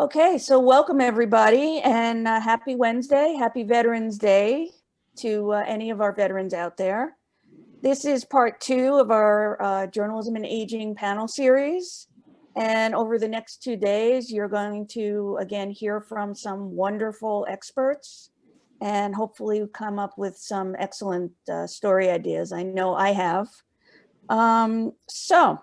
Okay, so welcome everybody, and happy Wednesday, happy Veterans Day to any of our veterans out there. This is part 2 of our Journalism and Aging panel series. And over the next 2 days, you're going to, again, hear from some wonderful experts and hopefully come up with some excellent story ideas. I know I have. So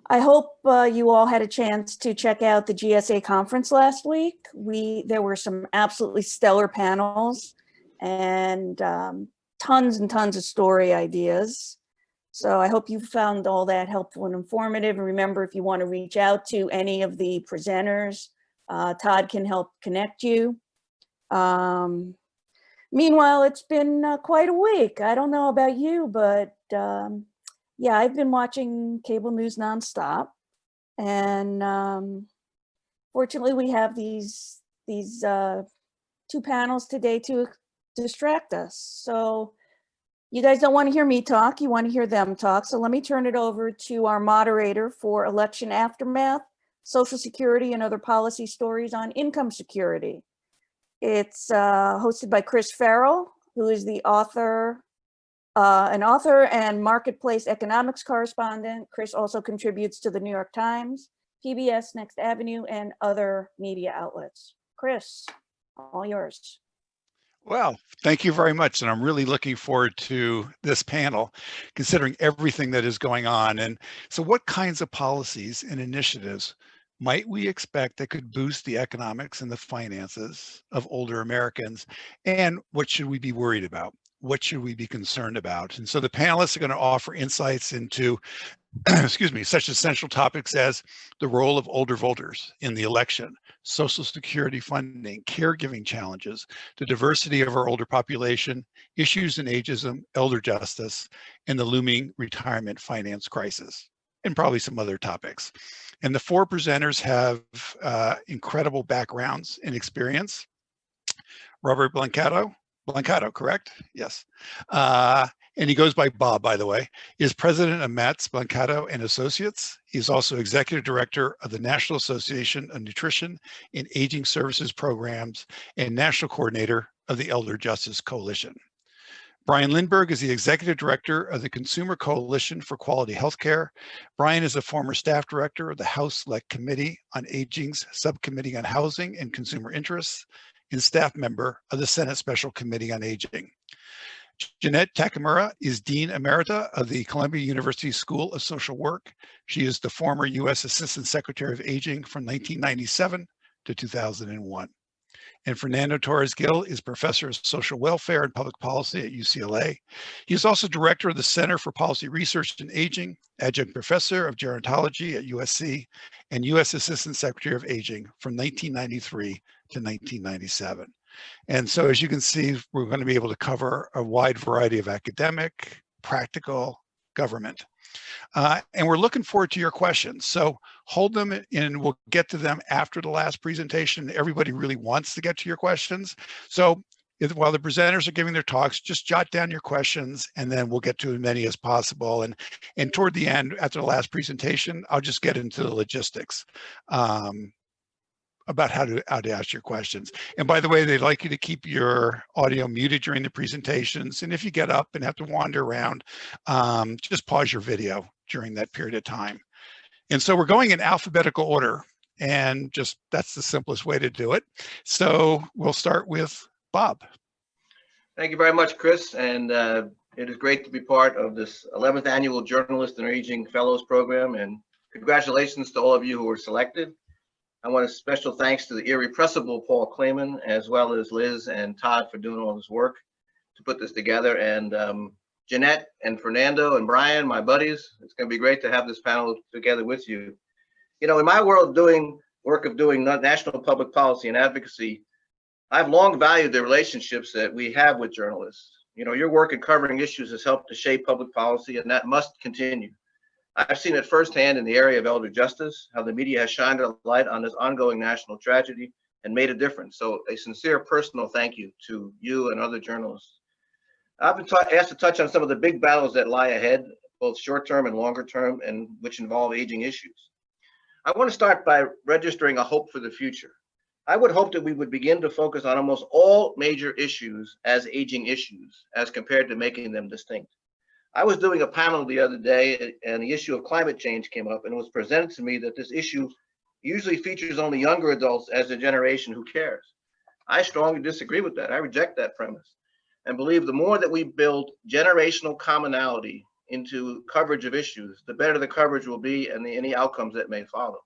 I hope you all had a chance to check out the GSA conference last week. There were some absolutely stellar panels and tons and tons of story ideas. So I hope you found all that helpful and informative. And remember, if you want to reach out to any of the presenters, Todd can help connect you. Meanwhile, it's been quite a week. I don't know about you, but yeah, I've been watching cable news nonstop, and fortunately, we have these 2 panels today to distract us. So you guys don't want to hear me talk, you want to hear them talk. So let me turn it over to our moderator for election aftermath, Social Security, and other policy stories on income security. It's hosted by Chris Farrell, who is the an author and marketplace economics correspondent. Chris also contributes to the New York Times, PBS Next Avenue, and other media outlets. Chris, all yours. Well, thank you very much. And I'm really looking forward to this panel, considering everything that is going on. And so what kinds of policies and initiatives might we expect that could boost the economics and the finances of older Americans? And what should we be worried about? What should we be concerned about? And so the panelists are going to offer insights into, excuse me, such essential topics as the role of older voters in the election, Social Security funding, caregiving challenges, the diversity of our older population, issues in ageism, elder justice, and the looming retirement finance crisis, and probably some other topics. And the 4 presenters have incredible backgrounds and experience. Robert Blancato, correct? Yes. And he goes by Bob, by the way, is president of Matz, Blancato and Associates. He's also executive director of the National Association of Nutrition and Aging Services Programs and national coordinator of the Elder Justice Coalition. Brian Lindberg is the executive director of the Consumer Coalition for Quality Healthcare. Brian is a former staff director of the House Select Committee on Aging's Subcommittee on Housing and Consumer Interests and staff member of the Senate Special Committee on Aging. Jeanette Takamura is Dean Emerita of the Columbia University School of Social Work. She is the former U.S. Assistant Secretary of Aging from 1997 to 2001. And Fernando Torres-Gil is Professor of Social Welfare and Public Policy at UCLA. He is also Director of the Center for Policy Research and Aging, Adjunct Professor of Gerontology at USC, and U.S. Assistant Secretary of Aging from 1993 to 1997. And so as you can see, we're going to be able to cover a wide variety of academic, practical, government. And we're looking forward to your questions. So hold them and we'll get to them after the last presentation. Everybody really wants to get to your questions. So while the presenters are giving their talks, just jot down your questions and then we'll get to as many as possible. And toward the end, after the last presentation, I'll just get into the logistics about how to ask your questions. And by the way, they'd like you to keep your audio muted during the presentations. And if you get up and have to wander around, just pause your video during that period of time. And so we're going in alphabetical order, and just that's the simplest way to do it. So we'll start with Bob. Thank you very much, Chris. And it is great to be part of this 11th annual Journalist and Aging Fellows Program. And congratulations to all of you who were selected. I want a special thanks to the irrepressible Paul Clayman, as well as Liz and Todd for doing all this work to put this together. And Jeanette and Fernando and Brian, my buddies, it's going to be great to have this panel together with you. You know, in my world, doing national public policy and advocacy, I've long valued the relationships that we have with journalists. You know, your work in covering issues has helped to shape public policy, and that must continue. I've seen it firsthand in the area of elder justice, how the media has shined a light on this ongoing national tragedy and made a difference. So a sincere personal thank you to you and other journalists. I've been asked to touch on some of the big battles that lie ahead, both short-term and longer term, and which involve aging issues. I want to start by registering a hope for the future. I would hope that we would begin to focus on almost all major issues as aging issues, as compared to making them distinct. I was doing a panel the other day, and the issue of climate change came up, and it was presented to me that this issue usually features only younger adults as a generation who cares. I strongly disagree with that. I reject that premise and believe the more that we build generational commonality into coverage of issues, the better the coverage will be and any outcomes that may follow.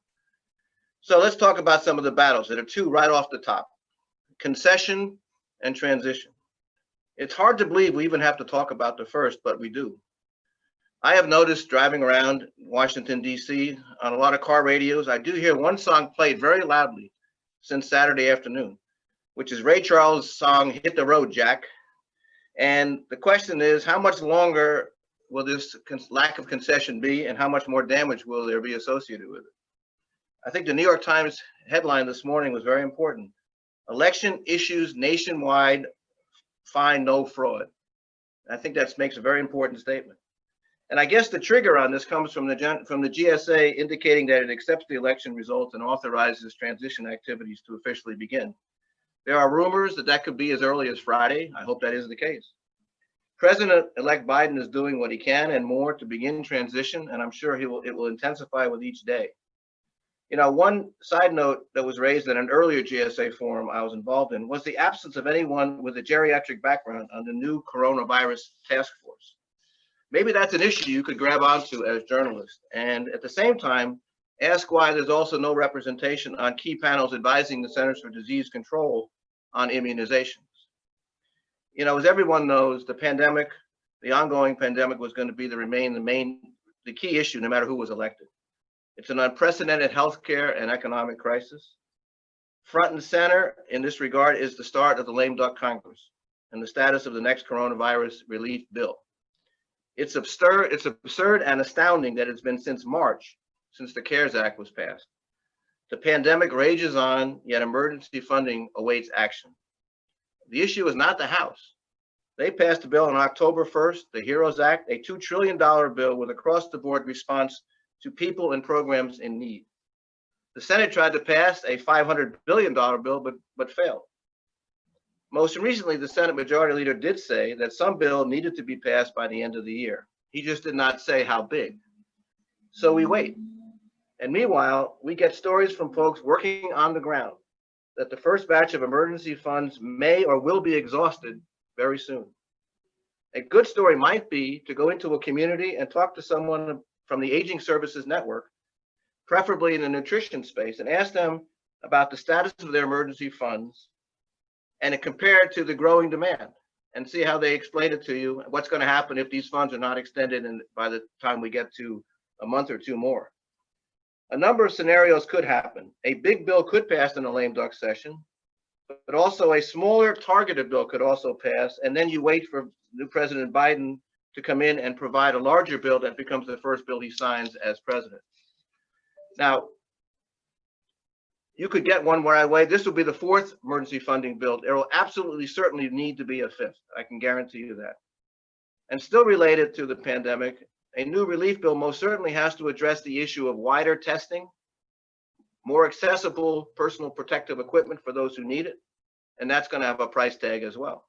So let's talk about some of the battles. There are two right off the top: concession and transition. It's hard to believe we even have to talk about the first, but we do. I have noticed driving around Washington, D.C. on a lot of car radios, I do hear one song played very loudly since Saturday afternoon, which is Ray Charles' song, "Hit the Road, Jack." And the question is, how much longer will this lack of concession be, and how much more damage will there be associated with it? I think the New York Times headline this morning was very important. Election issues nationwide find no fraud. I think that makes a very important statement. And I guess the trigger on this comes from the GSA indicating that it accepts the election results and authorizes transition activities to officially begin. There are rumors that could be as early as Friday. I hope that is the case. President-elect Biden is doing what he can and more to begin transition, and I'm sure it will intensify with each day. You know, one side note that was raised at an earlier GSA forum I was involved in was the absence of anyone with a geriatric background on the new coronavirus task force. Maybe that's an issue you could grab onto as journalists, and at the same time, ask why there's also no representation on key panels advising the Centers for Disease Control on immunizations. You know, as everyone knows, the ongoing pandemic was going to be the key issue no matter who was elected. It's an unprecedented healthcare and economic crisis. Front and center in this regard is the start of the lame duck Congress and the status of the next coronavirus relief bill. It's absurd and astounding that it's been since March since the CARES Act was passed. The pandemic rages on, yet emergency funding awaits action. The issue is not the House. They passed a bill on October 1st, the HEROES Act, a $2 trillion bill with across-the-board response to people and programs in need. The Senate tried to pass a $500 billion bill, but failed. Most recently, the Senate Majority Leader did say that some bill needed to be passed by the end of the year. He just did not say how big. So we wait. And meanwhile, we get stories from folks working on the ground that the first batch of emergency funds may or will be exhausted very soon. A good story might be to go into a community and talk to someone from the Aging Services Network, preferably in the nutrition space, and ask them about the status of their emergency funds and compare it to the growing demand and see how they explain it to you, what's going to happen if these funds are not extended and by the time we get to a month or two more. A number of scenarios could happen. A big bill could pass in a lame duck session, but also a smaller targeted bill could also pass, and then you wait for new President Biden to come in and provide a larger bill that becomes the first bill he signs as president. Now, you could get one right away. This will be the fourth emergency funding bill. There will absolutely certainly need to be a fifth. I can guarantee you that. And still related to the pandemic, a new relief bill most certainly has to address the issue of wider testing, more accessible personal protective equipment for those who need it, and that's going to have a price tag as well.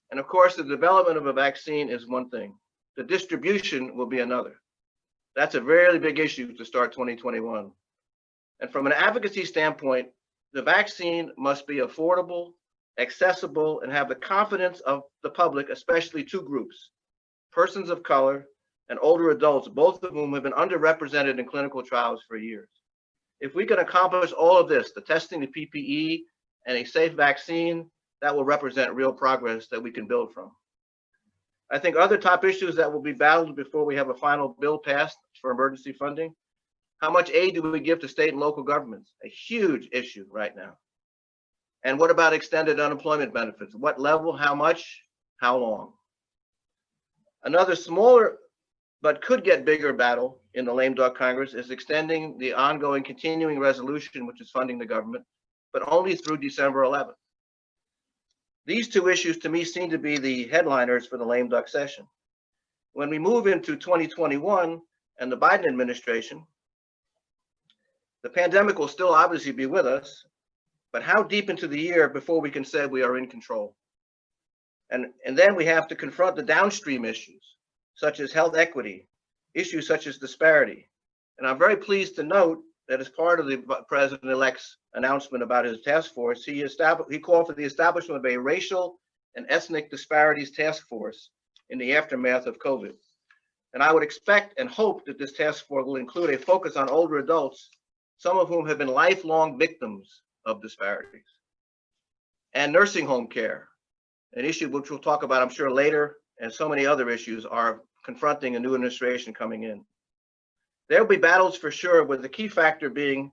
And of course, the development of a vaccine is one thing. The distribution will be another. That's a very big issue to start 2021. And from an advocacy standpoint, the vaccine must be affordable, accessible, and have the confidence of the public, especially two groups, persons of color and older adults, both of whom have been underrepresented in clinical trials for years. If we can accomplish all of this, the testing, the PPE, and a safe vaccine, that will represent real progress that we can build from. I think other top issues that will be battled before we have a final bill passed for emergency funding: how much aid do we give to state and local governments? A huge issue right now. And what about extended unemployment benefits? What level, how much, how long? Another smaller but could get bigger battle in the lame duck Congress is extending the ongoing continuing resolution, which is funding the government, but only through December 11th. These two issues to me seem to be the headliners for the lame duck session. When we move into 2021 and the Biden administration, The pandemic will still obviously be with us, but how deep into the year before we can say we are in control? And then we have to confront the downstream issues, such as health equity, issues such as disparity. And I'm very pleased to note that as part of the president-elect's announcement about his task force, he called for the establishment of a racial and ethnic disparities task force in the aftermath of COVID. And I would expect and hope that this task force will include a focus on older adults, some of whom have been lifelong victims of disparities, and nursing home care, an issue which we'll talk about, I'm sure, later, and so many other issues are confronting a new administration coming in. There'll be battles for sure, with the key factor being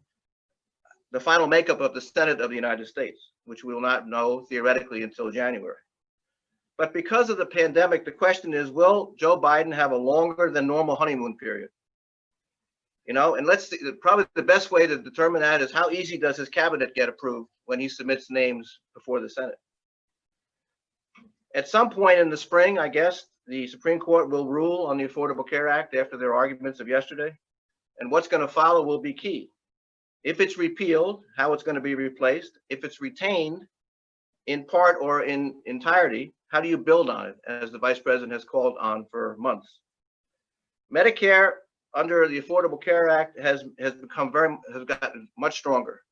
the final makeup of the Senate of the United States, which we will not know theoretically until January. But because of the pandemic, the question is, will Joe Biden have a longer than normal honeymoon period? You know, and let's see, probably the best way to determine that is how easy does his cabinet get approved when he submits names before the Senate? At some point in the spring, I guess, the Supreme Court will rule on the Affordable Care Act after their arguments of yesterday. And what's going to follow will be key. If it's repealed, how it's going to be replaced. If it's retained in part or in entirety, how do you build on it, as the Vice President has called on for months? Medicare under the Affordable Care Act has gotten much stronger.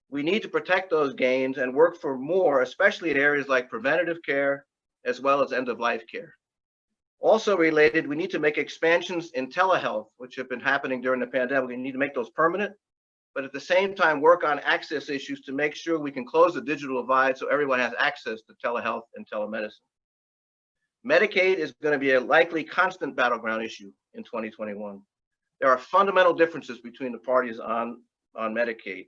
We need to protect those gains and work for more, especially in areas like preventative care, as well as end-of-life care. Also related, we need to make expansions in telehealth, which have been happening during the pandemic. We need to make those permanent, but at the same time work on access issues to make sure we can close the digital divide so everyone has access to telehealth and telemedicine. Medicaid is going to be a likely constant battleground issue in 2021. There are fundamental differences between the parties on Medicaid.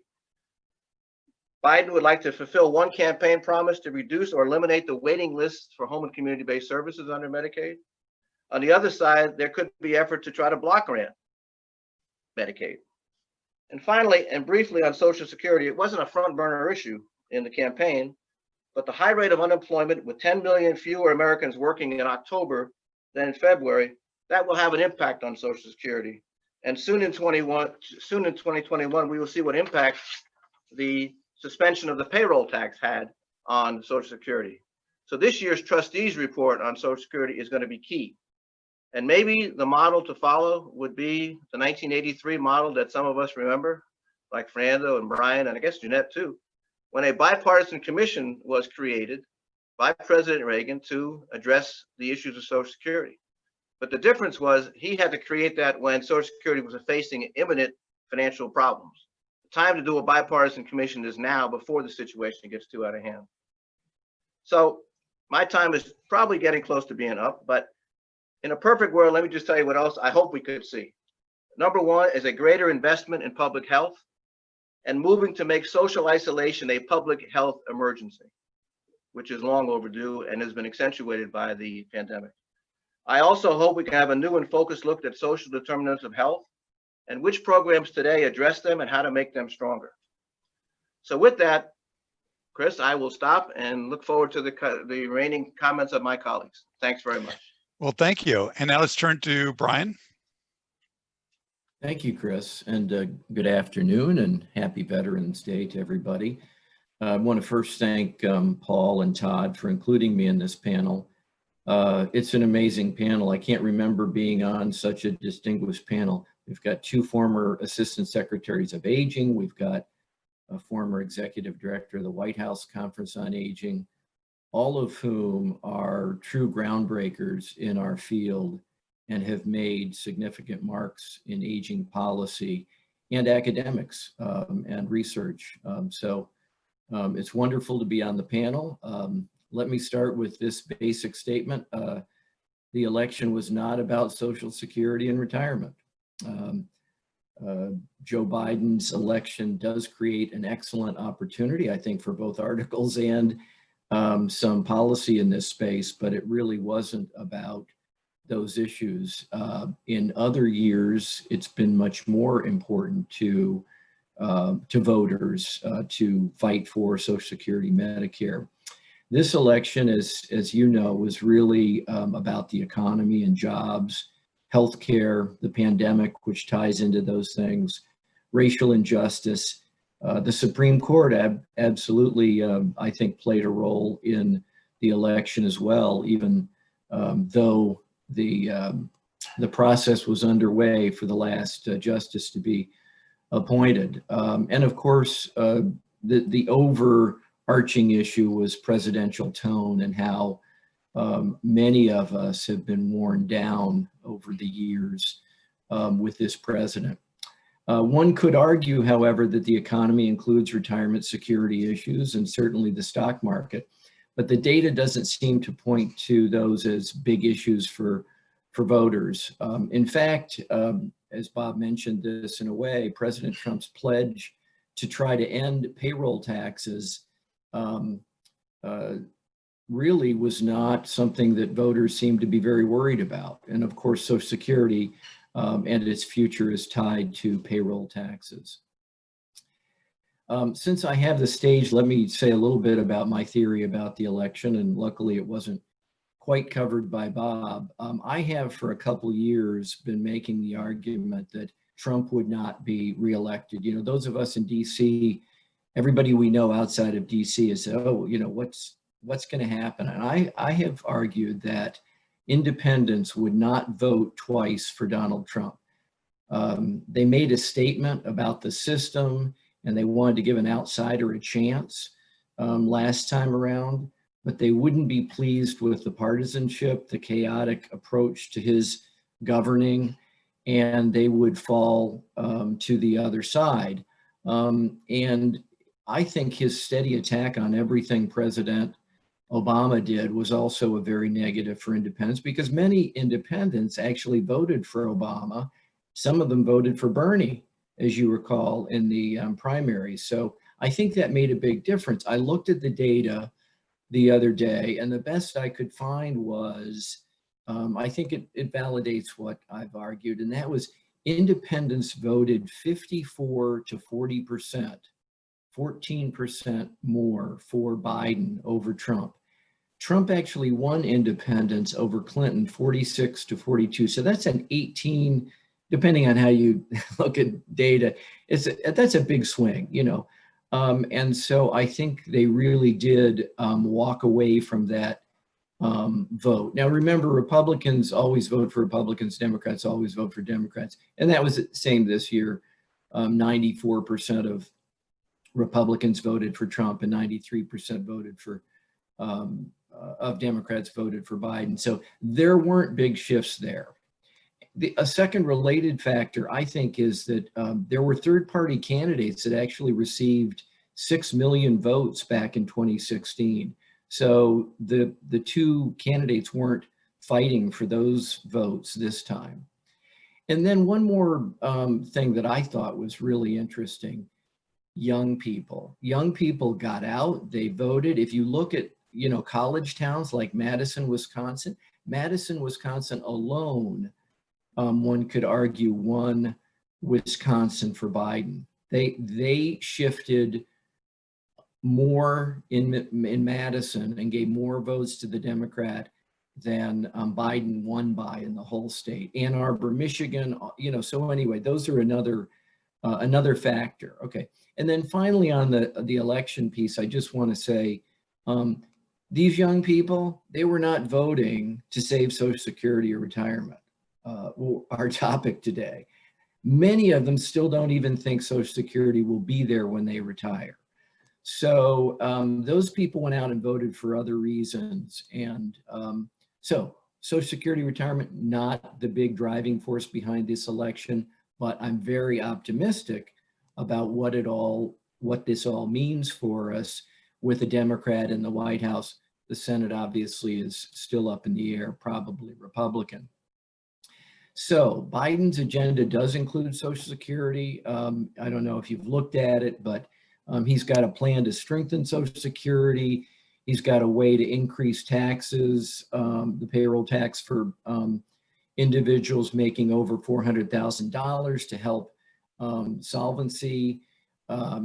Biden would like to fulfill one campaign promise to reduce or eliminate the waiting lists for home and community-based services under Medicaid. On the other side, there could be effort to try to block grant Medicaid. And finally, and briefly on Social Security, it wasn't a front burner issue in the campaign, but the high rate of unemployment with 10 million fewer Americans working in October than in February, that will have an impact on Social Security. And soon in 2021, we will see what impact the suspension of the payroll tax had on Social Security. So this year's trustees report on Social Security is going to be key. And maybe the model to follow would be the 1983 model that some of us remember, like Fernando and Brian, and I guess Jeanette too, when a bipartisan commission was created by President Reagan to address the issues of Social Security. But the difference was he had to create that when Social Security was facing imminent financial problems. The time to do a bipartisan commission is now, before the situation gets too out of hand. So my time is probably getting close to being up, but in a perfect world, let me just tell you what else I hope we could see. Number one is a greater investment in public health and moving to make social isolation a public health emergency, which is long overdue and has been accentuated by the pandemic. I also hope we can have a new and focused look at social determinants of health and which programs today address them and how to make them stronger. So with that, Chris, I will stop and look forward to the remaining comments of my colleagues. Thanks very much. Well, thank you. And now let's turn to Brian. Thank you, Chris, and good afternoon and happy Veterans Day to everybody. I want to first thank Paul and Todd for including me in this panel. It's an amazing panel. I can't remember being on such a distinguished panel. We've got two former Assistant Secretaries of Aging. We've got a former Executive Director of the White House Conference on Aging, all of whom are true groundbreakers in our field and have made significant marks in aging policy and academics and research. So it's wonderful to be on the panel. Let me start with this basic statement. The election was not about Social Security and retirement. Joe Biden's election does create an excellent opportunity, I think, for both articles and some policy in this space, but it really wasn't about those issues. In other years, it's been much more important to voters to fight for Social Security, Medicare. This election, as you know, was really about the economy and jobs, healthcare, the pandemic, which ties into those things, racial injustice. The Supreme Court absolutely, I think, played a role in the election as well, even though the process was underway for the last justice to be appointed. And of course, the overarching issue was presidential tone and how many of us have been worn down over the years with this president. One could argue, however, that the economy includes retirement security issues and certainly the stock market, but the data doesn't seem to point to those as big issues for voters. In fact, as Bob mentioned this in a way, President Trump's pledge to try to end payroll taxes really was not something that voters seemed to be very worried about. And of course, Social Security and its future is tied to payroll taxes. Since I have the stage, let me say a little bit about my theory about the election, and luckily it wasn't quite covered by Bob. I have for a couple years been making the argument that Trump would not be reelected. You know, those of us in DC, everybody we know outside of DC is, oh, you know, what's going to happen? And I have argued that independents would not vote twice for Donald Trump. They made a statement about the system and they wanted to give an outsider a chance last time around, but they wouldn't be pleased with the partisanship, the chaotic approach to his governing, and they would fall to the other side. And I think his steady attack on everything President Obama did was also a very negative for independents, because many independents actually voted for Obama. Some of them voted for Bernie, as you recall, in the primaries. So I think that made a big difference. I looked at the data the other day, and the best I could find was, I think it validates what I've argued, and that was independents voted 54 to 40%, 14% more for Biden over Trump. Trump actually won independents over Clinton 46 to 42. So that's an 18, depending on how you look at data, that's a big swing, you know. And so I think they really did walk away from that vote. Now, remember, Republicans always vote for Republicans, Democrats always vote for Democrats. And that was the same this year. 94% of Republicans voted for Trump and 93% voted for, of Democrats voted for Biden. So there weren't big shifts there. A second related factor, I think, is that there were third-party candidates that actually received 6 million votes back in 2016. So the two candidates weren't fighting for those votes this time. And then one more thing that I thought was really interesting, young people. Young people got out, they voted. If you look at, you know, college towns like Madison, Wisconsin alone, one could argue, won Wisconsin for Biden. They shifted more in Madison and gave more votes to the Democrat than Biden won by in the whole state. Ann Arbor, Michigan, you know, so anyway, those are another factor. Okay, and then finally on the election piece, I just want to say, these young people, they were not voting to save Social Security or retirement. Our topic today. Many of them still don't even think Social Security will be there when they retire. So those people went out and voted for other reasons. And so Social Security retirement, not the big driving force behind this election, but I'm very optimistic about what this all means for us with a Democrat in the White House. The Senate obviously is still up in the air, probably Republican. So Biden's agenda does include Social Security. I don't know if you've looked at it, but he's got a plan to strengthen Social Security. He's got a way to increase taxes, the payroll tax for individuals making over $400,000 to help solvency.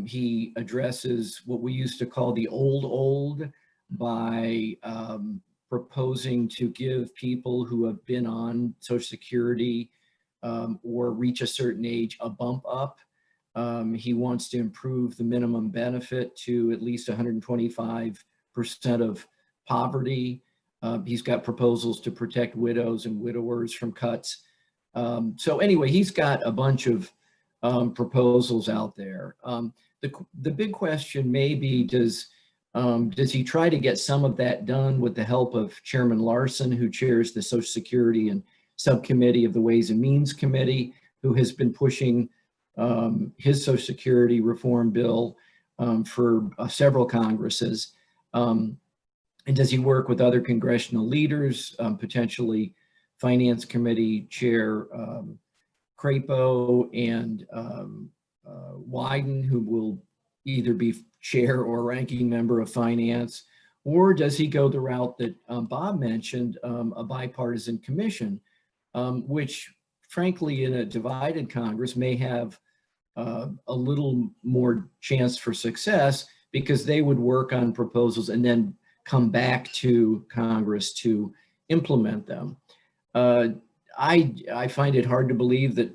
He addresses what we used to call the old by proposing to give people who have been on Social Security or reach a certain age a bump up He wants to improve the minimum benefit to at least 125% of poverty. He's got proposals to protect widows and widowers from cuts. So anyway, he's got a bunch of proposals out there. The big question may be, does he try to get some of that done with the help of Chairman Larson, who chairs the Social Security and Subcommittee of the Ways and Means Committee, who has been pushing his Social Security reform bill for several Congresses? And does he work with other congressional leaders, potentially Finance Committee Chair Crapo and Wyden, who will either be chair or ranking member of finance? Or does he go the route that Bob mentioned, a bipartisan commission, which frankly in a divided Congress may have a little more chance for success, because they would work on proposals and then come back to Congress to implement them. I find it hard to believe that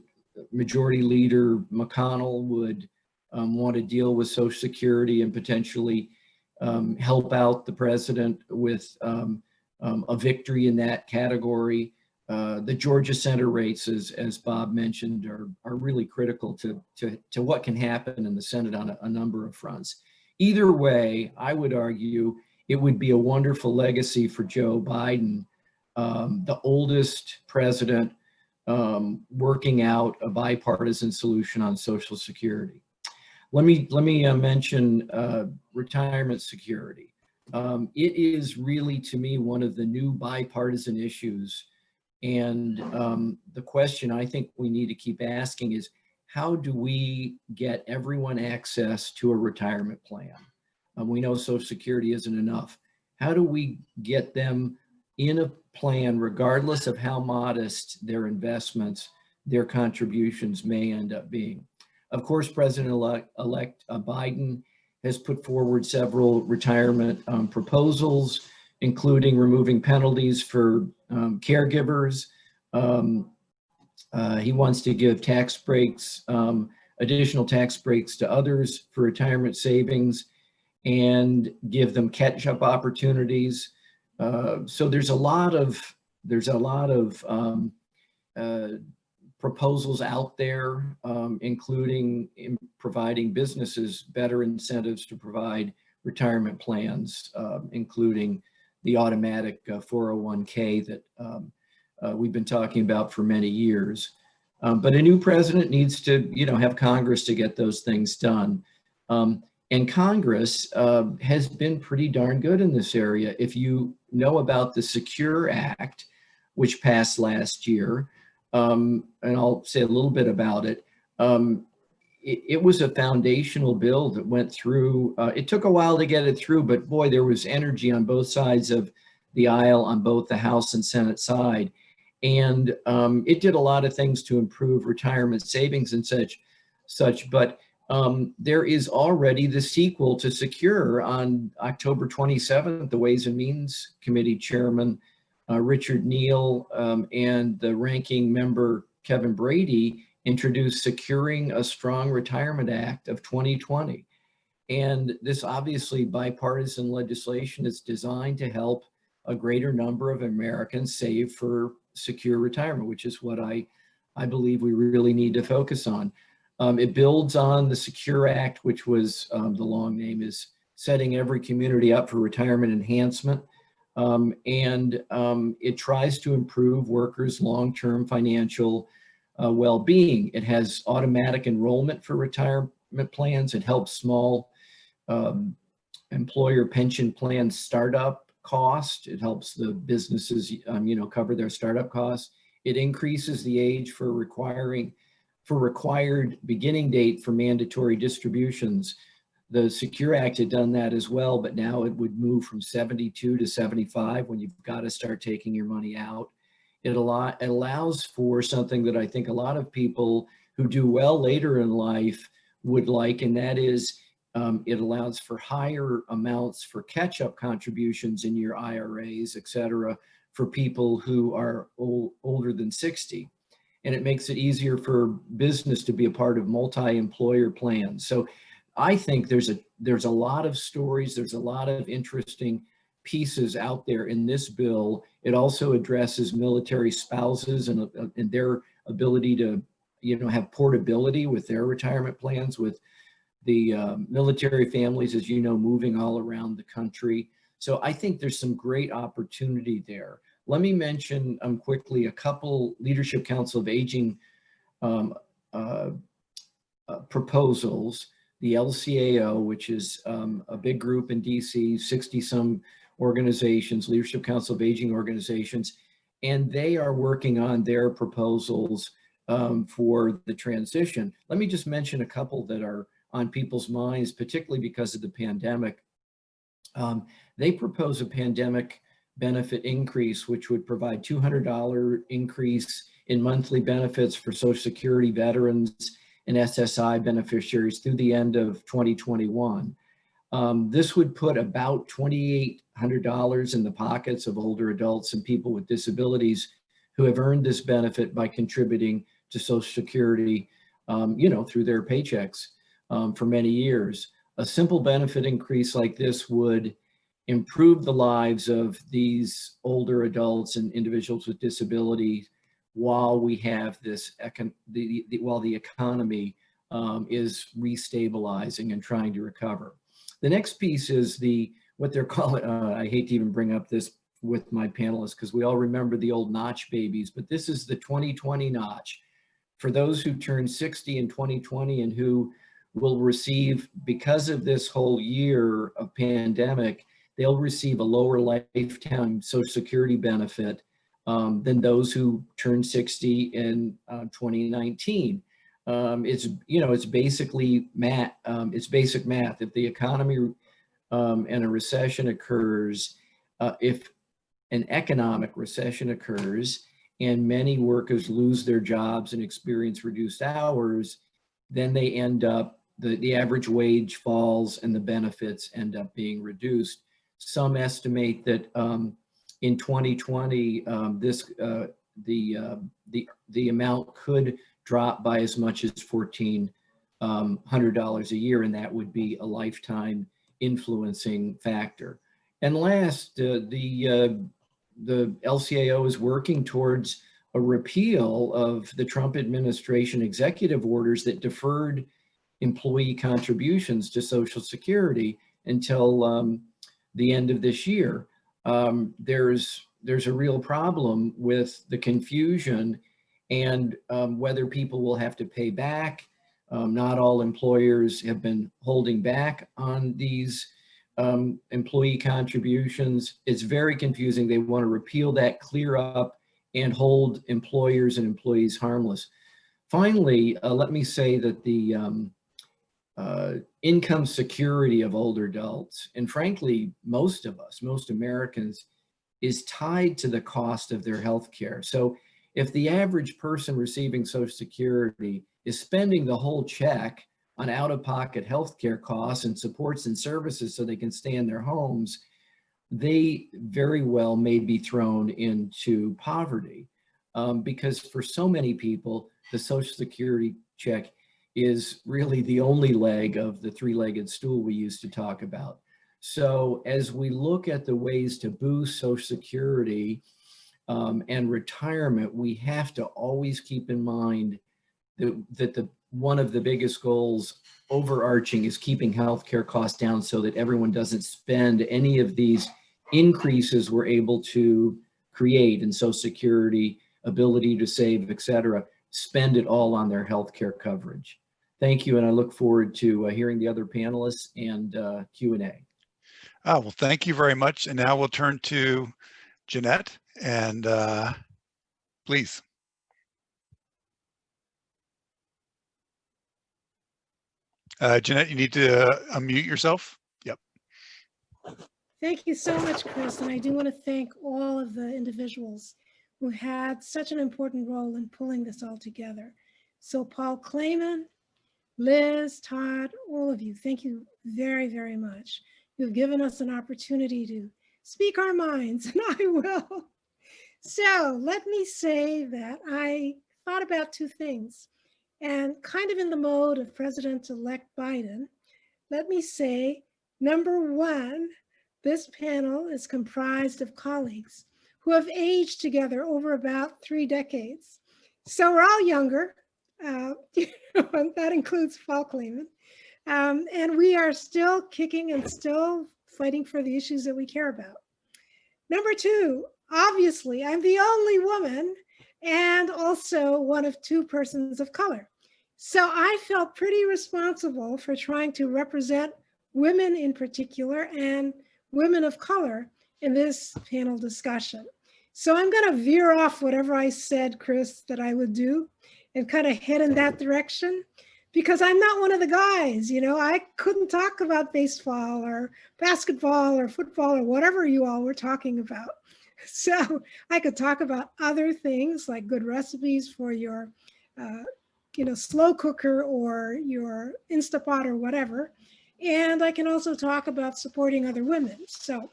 Majority Leader McConnell would want to deal with Social Security and potentially help out the president with a victory in that category. The Georgia Center rates, as Bob mentioned, are really critical to what can happen in the Senate on a number of fronts. Either way, I would argue it would be a wonderful legacy for Joe Biden, the oldest president working out a bipartisan solution on Social Security. Let me mention retirement security. It is really, to me, one of the new bipartisan issues. And the question I think we need to keep asking is, how do we get everyone access to a retirement plan? We know Social Security isn't enough. How do we get them in a plan, regardless of how modest their investments, their contributions may end up being? Of course, President-elect Biden has put forward several retirement proposals, including removing penalties for caregivers. He wants to give tax breaks, additional tax breaks to others for retirement savings, and give them catch-up opportunities. So there's a lot of proposals out there, including in providing businesses better incentives to provide retirement plans, including the automatic 401k that we've been talking about for many years. But a new president needs to, have Congress to get those things done. And Congress has been pretty darn good in this area. If you know about the Secure Act, which passed last year, and I'll say a little bit about it, it was a foundational bill that went through. It took a while to get it through, but boy, there was energy on both sides of the aisle, on both the House and Senate side. And it did a lot of things to improve retirement savings and such. But there is already the sequel to Secure. On October 27th, the Ways and Means Committee Chairman Richard Neal and the ranking member Kevin Brady introduced Securing a Strong Retirement Act of 2020. And this obviously bipartisan legislation is designed to help a greater number of Americans save for secure retirement, which is what I believe we really need to focus on. It builds on the Secure Act, which was, the long name is Setting Every Community Up for Retirement Enhancement. And it tries to improve workers' long-term financial well-being. It has automatic enrollment for retirement plans. It helps small employer pension plan startup cost. It helps the businesses, cover their startup costs. It increases the age for required beginning date for mandatory distributions. The Secure Act had done that as well, but now it would move from 72 to 75 when you've got to start taking your money out. It allows for something that I think a lot of people who do well later in life would like, and that is it allows for higher amounts for catch-up contributions in your IRAs, et cetera, for people who are older than 60. and it makes it easier for business to be a part of multi-employer plans. So I think there's a lot of stories, there's a lot of interesting pieces out there in this bill. It also addresses military spouses and their ability to, have portability with their retirement plans, with the military families, as you know, moving all around the country. So I think there's some great opportunity there. Let me mention quickly a couple Leadership Council of Aging proposals. The LCAO, which is a big group in DC, 60-some organizations, Leadership Council of Aging organizations, and they are working on their proposals for the transition. Let me just mention a couple that are on people's minds, particularly because of the pandemic. They propose a pandemic benefit increase, which would provide $200 increase in monthly benefits for Social Security veterans and SSI beneficiaries through the end of 2021. This would put about $2,800 in the pockets of older adults and people with disabilities who have earned this benefit by contributing to Social Security, through their paychecks for many years. A simple benefit increase like this would improve the lives of these older adults and individuals with disabilities while we have this, while the economy is restabilizing and trying to recover. The next piece is what they're calling, I hate to even bring up this with my panelists because we all remember the old notch babies, but this is the 2020 notch. For those who turned 60 in 2020 and who will receive, because of this whole year of pandemic, they'll receive a lower lifetime Social Security benefit than those who turned 60 in 2019. It's basically math. It's basic math. If the economy and a recession occurs, if an economic recession occurs and many workers lose their jobs and experience reduced hours, then they end up, the average wage falls and the benefits end up being reduced. Some estimate that in 2020, the amount could drop by as much as $1,400 a year, and that would be a lifetime influencing factor. And last, the LCAO is working towards a repeal of the Trump administration executive orders that deferred employee contributions to Social Security until the end of this year. There's a real problem with the confusion and whether people will have to pay back. Not all employers have been holding back on these employee contributions. It's very confusing. They want to repeal that, clear up, and hold employers and employees harmless. Finally, let me say that the income security of older adults, and frankly, most of us, most Americans, is tied to the cost of their health care. So if the average person receiving Social Security is spending the whole check on out-of-pocket health care costs and supports and services so they can stay in their homes, they very well may be thrown into poverty because for so many people, the Social Security check is really the only leg of the three-legged stool we used to talk about. So as we look at the ways to boost Social Security and retirement, we have to always keep in mind that one of the biggest goals overarching is keeping healthcare costs down so that everyone doesn't spend any of these increases we're able to create in Social Security, ability to save, et cetera, spend it all on their healthcare coverage. Thank you, and I look forward to hearing the other panelists and Q&A. Well, thank you very much. And now we'll turn to Jeanette, and please. Jeanette, you need to unmute yourself. Yep. Thank you so much, Chris. And I do want to thank all of the individuals who had such an important role in pulling this all together. So Paul Clayman, Liz, Todd, all of you, thank you very, very much. You've given us an opportunity to speak our minds, and I will. So let me say that I thought about two things. And kind of in the mode of President-elect Biden, let me say, number one, this panel is comprised of colleagues who have aged together over about 3 decades. So we're all younger, and that includes Paul Kleeman. And we are still kicking and still fighting for the issues that we care about. Number two, obviously, I'm the only woman and also one of 2 persons of color. So I felt pretty responsible for trying to represent women in particular and women of color in this panel discussion. So I'm going to veer off whatever I said, Chris, that I would do and kind of head in that direction, because I'm not one of the guys, you know, I couldn't talk about baseball or basketball or football or whatever you all were talking about. So I could talk about other things like good recipes for your, slow cooker or your Instapot or whatever. And I can also talk about supporting other women. So,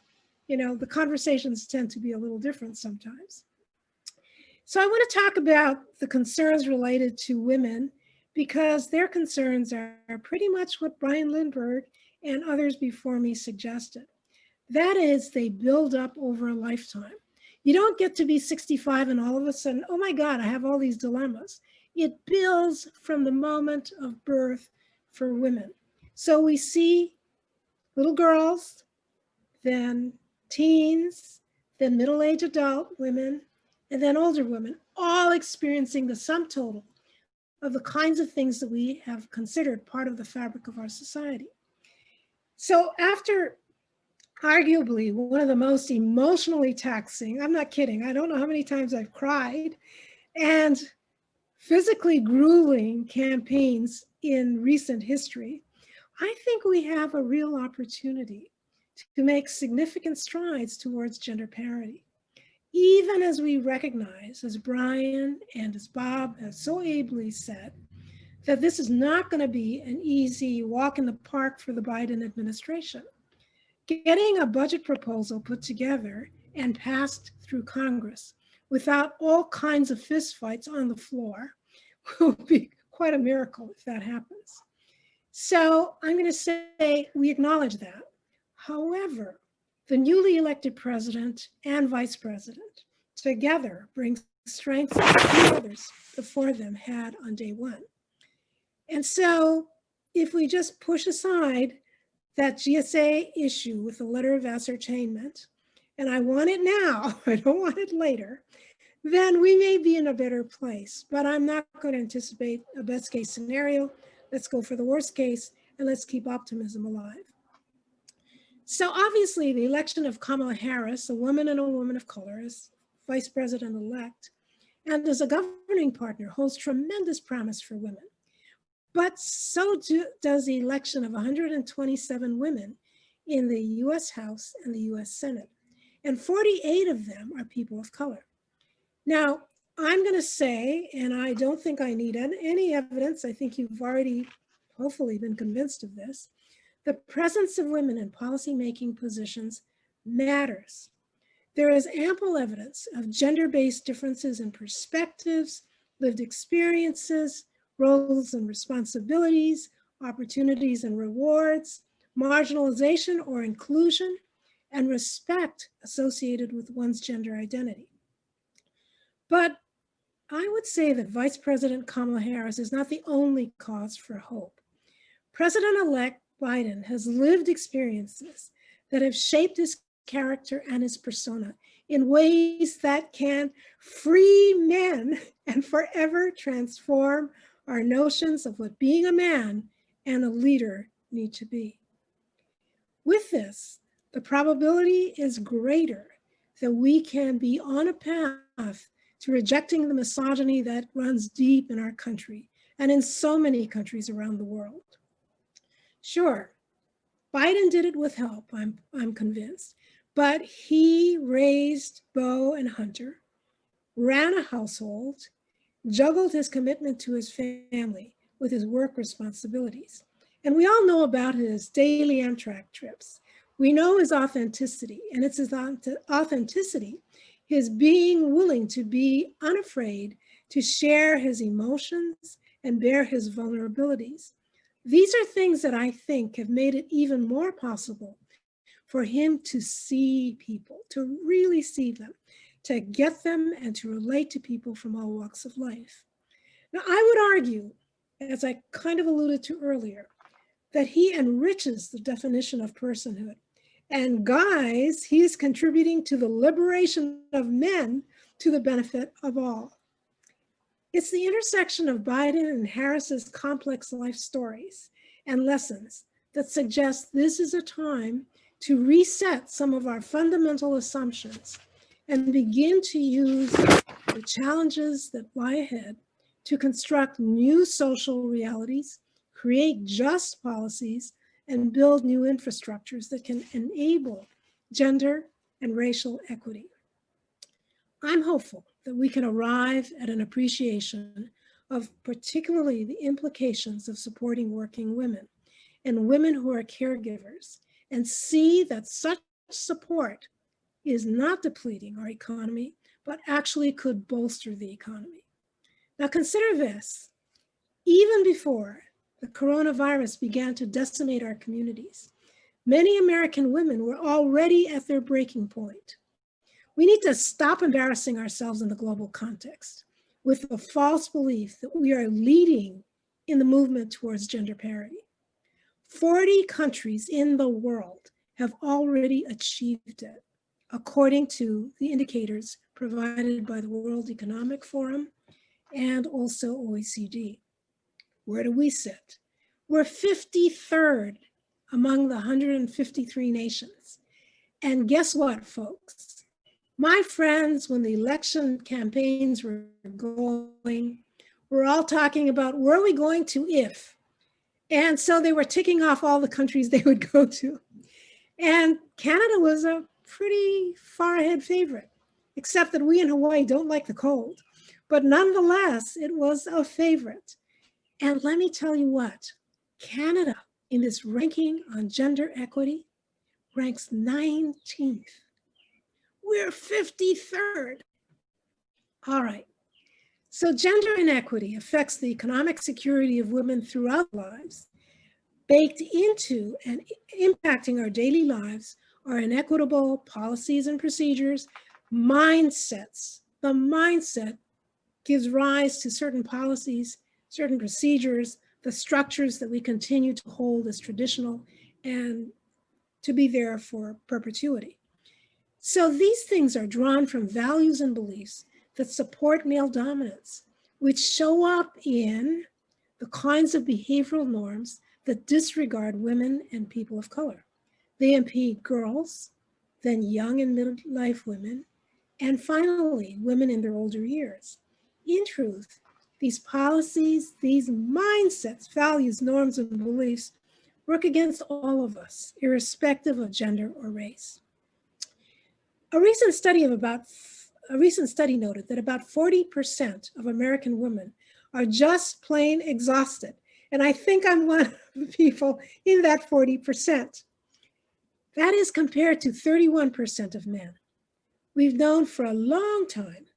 the conversations tend to be a little different sometimes. So I want to talk about the concerns related to women, because their concerns are pretty much what Brian Lindberg and others before me suggested. That is, they build up over a lifetime. You don't get to be 65 and all of a sudden, oh my God, I have all these dilemmas. It builds from the moment of birth for women. So we see little girls, then teens, then middle-aged adult women, and then older women, all experiencing the sum total of the kinds of things that we have considered part of the fabric of our society. So after arguably one of the most emotionally taxing, I'm not kidding, I don't know how many times I've cried, and physically grueling campaigns in recent history, I think we have a real opportunity to make significant strides towards gender parity. Even as we recognize, as Brian and as Bob have so ably said, that this is not going to be an easy walk in the park for the Biden administration. Getting a budget proposal put together and passed through Congress without all kinds of fistfights on the floor will be quite a miracle if that happens. So I'm going to say we acknowledge that. However, the newly elected president and vice president together bring strengths that few others before them had on day one. And so if we just push aside that GSA issue with the letter of ascertainment, and I want it now, I don't want it later, then we may be in a better place. But I'm not going to anticipate a best case scenario. Let's go for the worst case and let's keep optimism alive. So obviously the election of Kamala Harris, a woman and a woman of color, as vice president-elect, and as a governing partner, holds tremendous promise for women. But so does the election of 127 women in the US House and the US Senate. And 48 of them are people of color. Now, I'm going to say, and I don't think I need any evidence, I think you've already hopefully been convinced of this, the presence of women in policymaking positions matters. There is ample evidence of gender-based differences in perspectives, lived experiences, roles and responsibilities, opportunities and rewards, marginalization or inclusion, and respect associated with one's gender identity. But I would say that Vice President Kamala Harris is not the only cause for hope. President-elect Biden has lived experiences that have shaped his character and his persona in ways that can free men and forever transform our notions of what being a man and a leader need to be. With this, the probability is greater that we can be on a path to rejecting the misogyny that runs deep in our country and in so many countries around the world. Sure, Biden did it with help, I'm convinced, but he raised Bo and Hunter, ran a household, juggled his commitment to his family with his work responsibilities. And we all know about his daily Amtrak trips. We know his authenticity, and it's his authenticity, his being willing to be unafraid to share his emotions and bear his vulnerabilities. These are things that I think have made it even more possible for him to see people, to really see them, to get them and to relate to people from all walks of life. Now, I would argue, as I kind of alluded to earlier, that he enriches the definition of personhood. And guys, he is contributing to the liberation of men to the benefit of all. It's the intersection of Biden and Harris's complex life stories and lessons that suggest this is a time to reset some of our fundamental assumptions and begin to use the challenges that lie ahead to construct new social realities, create just policies, and build new infrastructures that can enable gender and racial equity. I'm hopeful that we can arrive at an appreciation of particularly the implications of supporting working women and women who are caregivers, and see that such support is not depleting our economy, but actually could bolster the economy. Now consider this, even before the coronavirus began to decimate our communities, many American women were already at their breaking point. We need to stop embarrassing ourselves in the global context with the false belief that we are leading in the movement towards gender parity. 40 countries in the world have already achieved it, according to the indicators provided by the World Economic Forum and also OECD. Where do we sit? We're 53rd among the 153 nations. And guess what, folks? My friends, when the election campaigns were going, we're all talking about where are we going to if? And so they were ticking off all the countries they would go to. And Canada was a pretty far ahead favorite, except that we in Hawaii don't like the cold. But nonetheless, it was a favorite. And let me tell you what, Canada in this ranking on gender equity ranks 19th. We're 53rd. All right. So gender inequity affects the economic security of women throughout lives. Baked into and impacting our daily lives are inequitable policies and procedures, mindsets. The mindset gives rise to certain policies, certain procedures, the structures that we continue to hold as traditional and to be there for perpetuity. So these things are drawn from values and beliefs that support male dominance, which show up in the kinds of behavioral norms that disregard women and people of color. They impede girls, then young and midlife women, and finally, women in their older years. In truth, these policies, these mindsets, values, norms, and beliefs work against all of us, irrespective of gender or race. A recent study noted that about 40% of American women are just plain exhausted. And I think I'm one of the people in that 40%. That is compared to 31% of men. We've known for a long time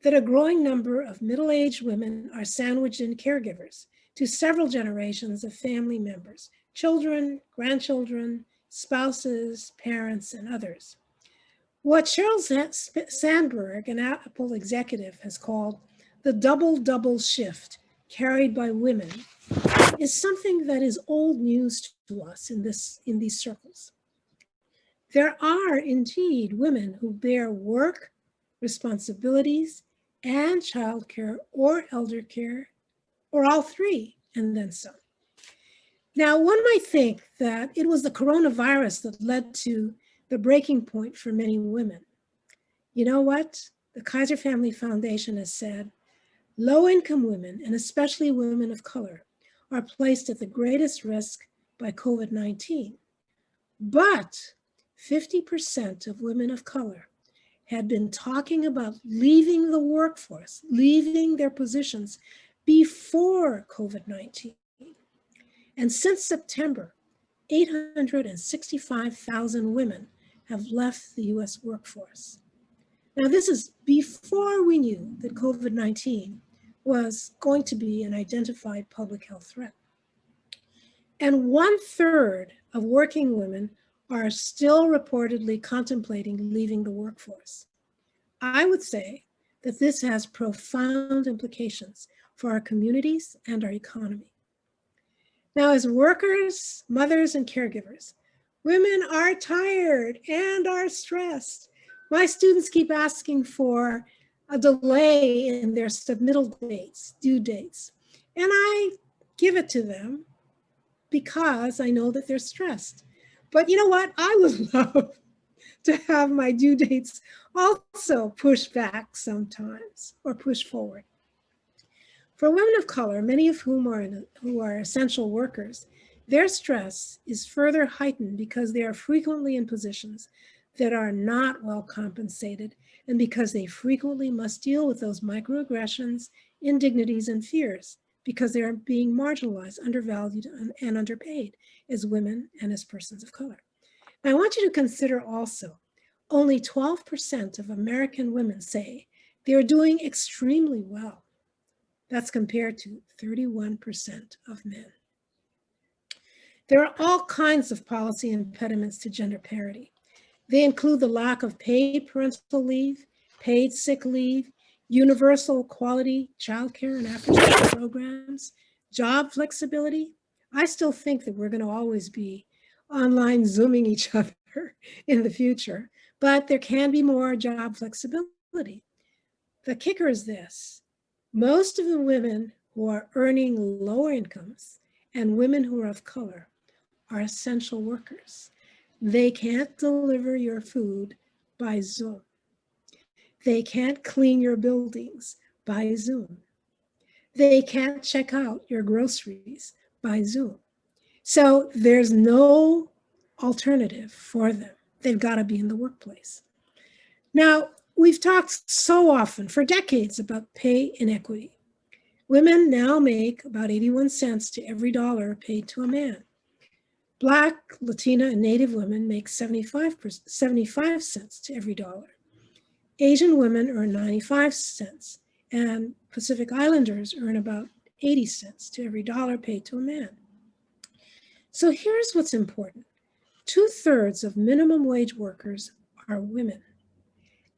that a growing number of middle-aged women are sandwiched in caregivers to several generations of family members, children, grandchildren, spouses, parents, and others. What Sheryl Sandberg, an Apple executive, has called the double shift carried by women is something that is old news to us in these circles. There are indeed women who bear work, responsibilities, and childcare or elder care, or all three, and then some. Now, one might think that it was the coronavirus that led to the breaking point for many women. You know what? The Kaiser Family Foundation has said, low-income women, and especially women of color, are placed at the greatest risk by COVID-19. But 50% of women of color had been talking about leaving the workforce, leaving their positions before COVID-19. And since September, 865,000 women have left the US workforce. Now, this is before we knew that COVID-19 was going to be an identified public health threat. And 1/3 of working women are still reportedly contemplating leaving the workforce. I would say that this has profound implications for our communities and our economy. Now, as workers, mothers, and caregivers, women are tired and are stressed. My students keep asking for a delay in their submittal dates, due dates, and I give it to them because I know that they're stressed. But you know what? I would love to have my due dates also pushed back sometimes or pushed forward. For women of color, many of whom are essential workers, their stress is further heightened because they are frequently in positions that are not well compensated and because they frequently must deal with those microaggressions, indignities, and fears because they are being marginalized, undervalued, and underpaid as women and as persons of color. Now, I want you to consider also, only 12% of American women say they are doing extremely well. That's compared to 31% of men. There are all kinds of policy impediments to gender parity. They include the lack of paid parental leave, paid sick leave, universal quality childcare and after-school programs, job flexibility. I still think that we're going to always be online Zooming each other in the future, but there can be more job flexibility. The kicker is this: most of the women who are earning lower incomes and women who are of color are essential workers. They can't deliver your food by Zoom. They can't clean your buildings by Zoom. They can't check out your groceries by Zoom. So there's no alternative for them. They've got to be in the workplace. Now, we've talked so often for decades about pay inequity. Women now make about 81 cents to every dollar paid to a man. Black, Latina, and Native women make 75 cents to every dollar. Asian women earn 95 cents, and Pacific Islanders earn about 80 cents to every dollar paid to a man. So here's what's important. 2/3 of minimum wage workers are women,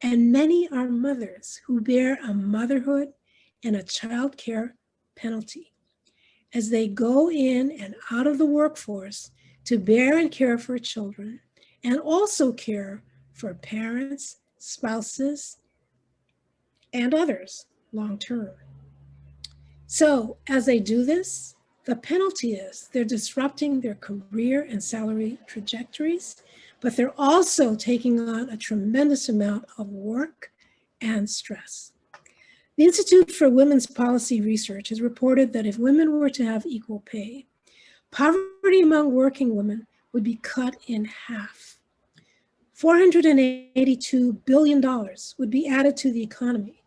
and many are mothers who bear a motherhood and a child care penalty as they go in and out of the workforce to bear and care for children and also care for parents, spouses, and others long term. So as they do this, the penalty is they're disrupting their career and salary trajectories, but they're also taking on a tremendous amount of work and stress. The Institute for Women's Policy Research has reported that if women were to have equal pay, poverty among working women would be cut in half. $482 billion would be added to the economy,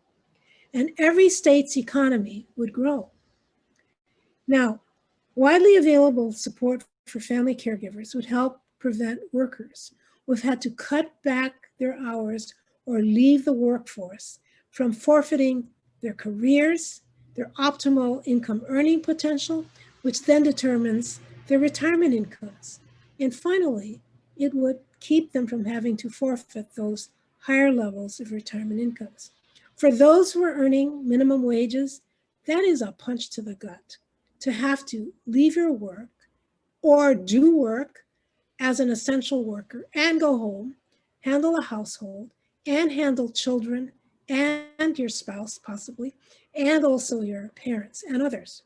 and every state's economy would grow. Now, widely available support for family caregivers would help prevent workers who have had to cut back their hours or leave the workforce from forfeiting their careers, their optimal income earning potential, which then determines their retirement incomes. And finally, it would keep them from having to forfeit those higher levels of retirement incomes. For those who are earning minimum wages, that is a punch to the gut, to have to leave your work or do work as an essential worker and go home, handle a household, and handle children and your spouse possibly, and also your parents and others.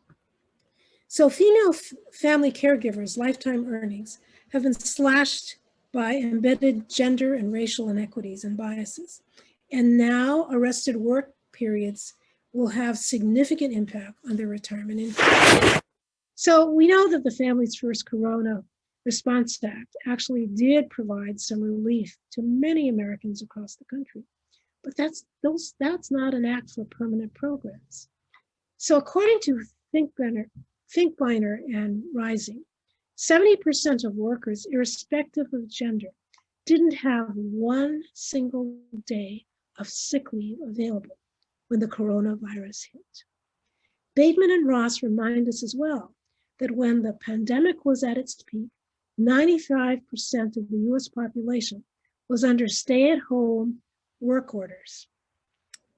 So female family caregivers' lifetime earnings have been slashed by embedded gender and racial inequities and biases. And now arrested work periods will have significant impact on their retirement income. So we know that the Families First Corona Response Act actually did provide some relief to many Americans across the country, but that's not an act for permanent programs. So according to Finkbeiner and Rising, 70% of workers, irrespective of gender, didn't have one single day of sick leave available when the coronavirus hit. Bateman and Ross remind us as well that when the pandemic was at its peak, 95% of the US population was under stay-at-home work orders.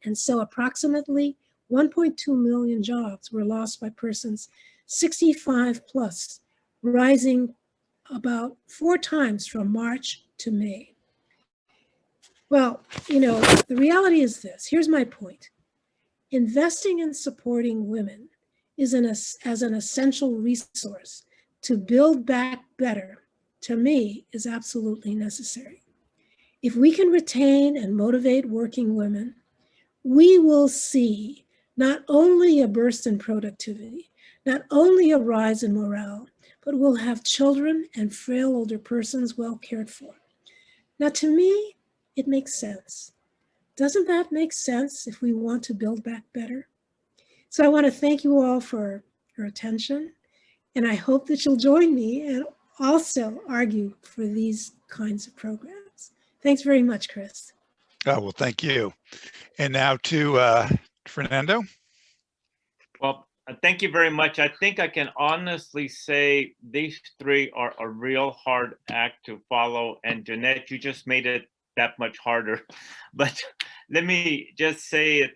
And so approximately 1.2 million jobs were lost by persons 65 plus, rising about 4 times from March to May. Well, the reality is this. Here's my point. Investing in supporting women is as an essential resource to build back better, to me, is absolutely necessary. If we can retain and motivate working women, we will see not only a burst in productivity, not only a rise in morale, but we'll have children and frail older persons well cared for. Now, to me, it makes sense. Doesn't that make sense if we want to build back better? So I want to thank you all for your attention, and I hope that you'll join me and also argue for these kinds of programs. Thanks very much, Chris. Oh, well, thank you. And now to Fernando. Well, thank you very much. I think I can honestly say these three are a real hard act to follow. And Jeanette, you just made it that much harder. But let me just say it,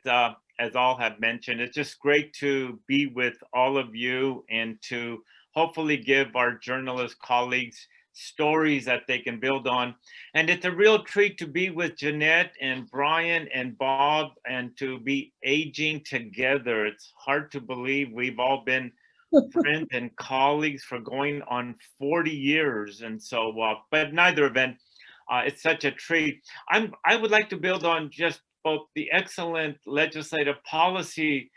as all have mentioned, it's just great to be with all of you and to hopefully give our journalist colleagues stories that they can build on. And it's a real treat to be with Jeanette and Brian and Bob and to be aging together. It's hard to believe we've all been friends and colleagues for going on 40 years. And so, but in either event, it's such a treat. I would like to build on just both the excellent legislative policy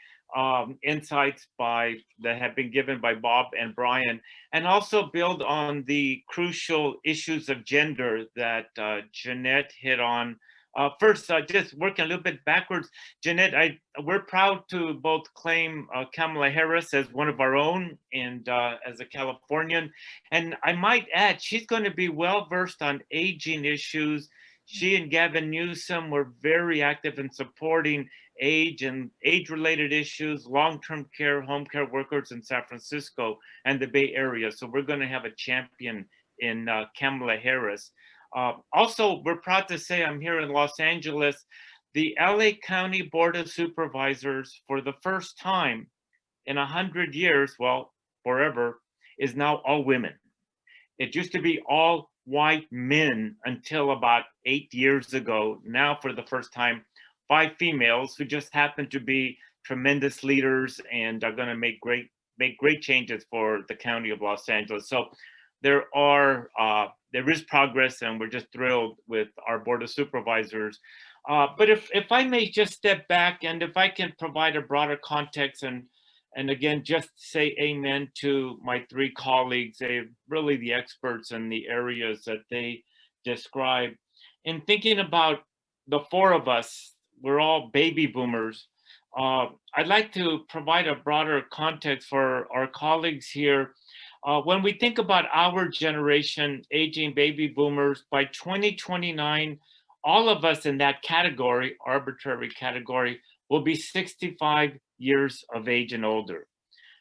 insights that have been given by Bob and Brian, and also build on the crucial issues of gender that Jeanette hit on. First, just working a little bit backwards, Jeanette, we're proud to both claim Kamala Harris as one of our own and as a Californian. And I might add, she's going to be well versed on aging issues. She and Gavin Newsom were very active in supporting age and age-related issues, long-term care, home care workers in San Francisco and the Bay Area. So we're going to have a champion in Kamala Harris. Also, we're proud to say I'm here in Los Angeles. The LA County Board of Supervisors, for the first time in 100 years, well, forever, is now all women. It used to be all white men until about 8 years ago. Now, for the first time, 5 females who just happen to be tremendous leaders and are going to make great changes for the County of Los Angeles. So there is progress, and we're just thrilled with our Board of Supervisors. But if I may just step back, and if I can provide a broader context, and again, just say amen to my 3 colleagues. They're really the experts in the areas that they describe. In thinking about the 4 of us, we're all baby boomers. I'd like to provide a broader context for our colleagues here. When we think about our generation, aging baby boomers, by 2029, all of us in that category, arbitrary category, will be 65 years of age and older.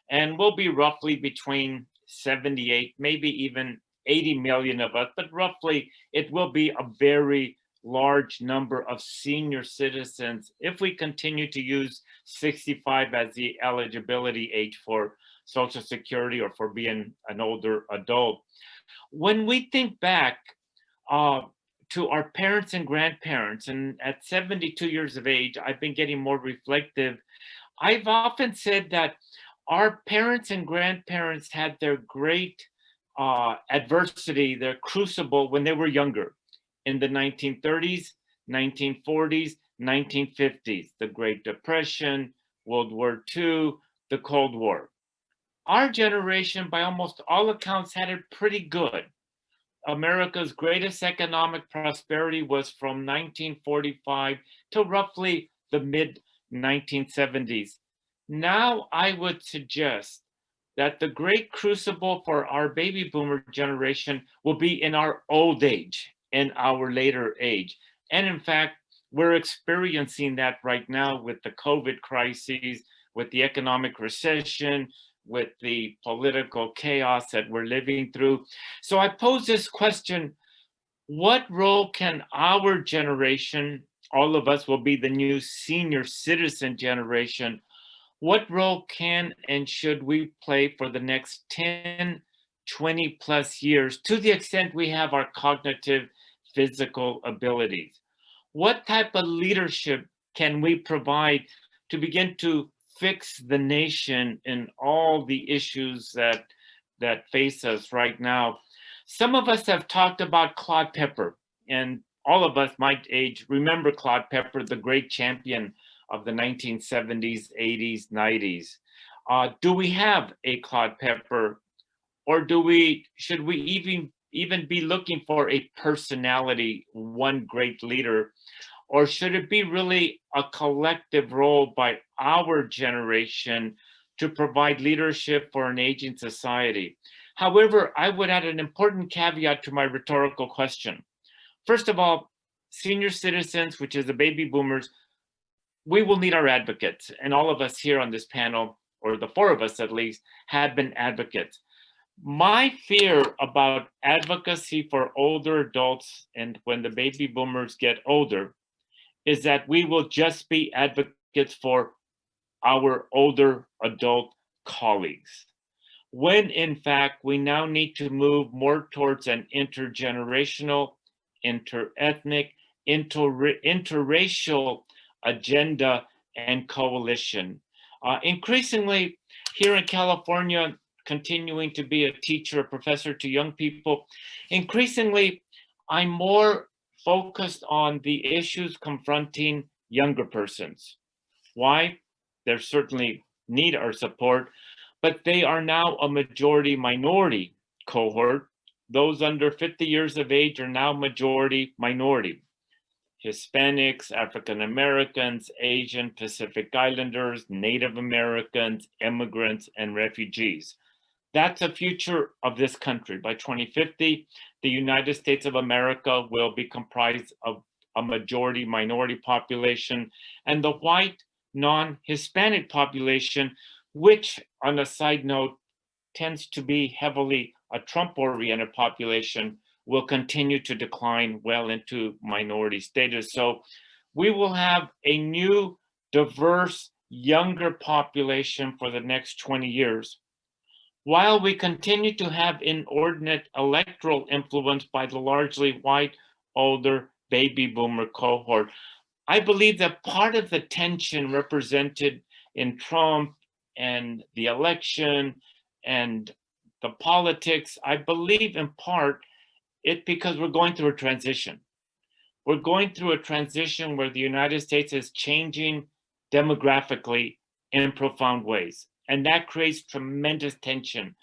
And we'll be roughly between 78, maybe even 80 million of us, but roughly it will be a very large number of senior citizens if we continue to use 65 as the eligibility age for Social Security or for being an older adult. When we think back to our parents and grandparents, and at 72 years of age, I've been getting more reflective. I've often said that our parents and grandparents had their great adversity, their crucible, when they were younger, in the 1930s, 1940s, 1950s, the Great Depression, World War II, the Cold War. Our generation, by almost all accounts, had it pretty good. America's greatest economic prosperity was from 1945 to roughly the mid-1970s. Now, I would suggest that the great crucible for our baby boomer generation will be in our old age, in our later age. And in fact, we're experiencing that right now with the COVID crises, with the economic recession, with the political chaos that we're living through. So I pose this question: what role can our generation, all of us will be the new senior citizen generation, what role can and should we play for the next 10, 20 plus years, to the extent we have our cognitive, physical abilities? What type of leadership can we provide to begin to fix the nation in all the issues that face us right now? Some of us have talked about Claude Pepper, and all of us my age remember Claude Pepper, the great champion of the 1970s, 80s, 90s. Do we have a Claude Pepper, or should we even be looking for a personality, one great leader? Or should it be really a collective role by our generation to provide leadership for an aging society? However, I would add an important caveat to my rhetorical question. First of all, senior citizens, which is the baby boomers, we will need our advocates. And all of us here on this panel, or the four of us at least, have been advocates. My fear about advocacy for older adults and when the baby boomers get older is that we will just be advocates for our older adult colleagues, when in fact we now need to move more towards an intergenerational, interethnic, interracial agenda and coalition. Increasingly, here in California, continuing to be a teacher, a professor to young people, increasingly, I'm more focused on the issues confronting younger persons. Why? They certainly need our support, but they are now a majority minority cohort. Those under 50 years of age are now majority minority. Hispanics, African Americans, Asian, Pacific Islanders, Native Americans, immigrants, and refugees. That's the future of this country. By 2050, the United States of America will be comprised of a majority minority population, and the white non-Hispanic population, which on a side note tends to be heavily a Trump-oriented population, will continue to decline well into minority status. So we will have a new, diverse, younger population for the next 20 years. While we continue to have inordinate electoral influence by the largely white, older baby boomer cohort, I believe that part of the tension represented in Trump and the election and the politics, I believe in part it's because we're going through a transition. We're going through a transition where the United States is changing demographically in profound ways. And that creates tremendous tension,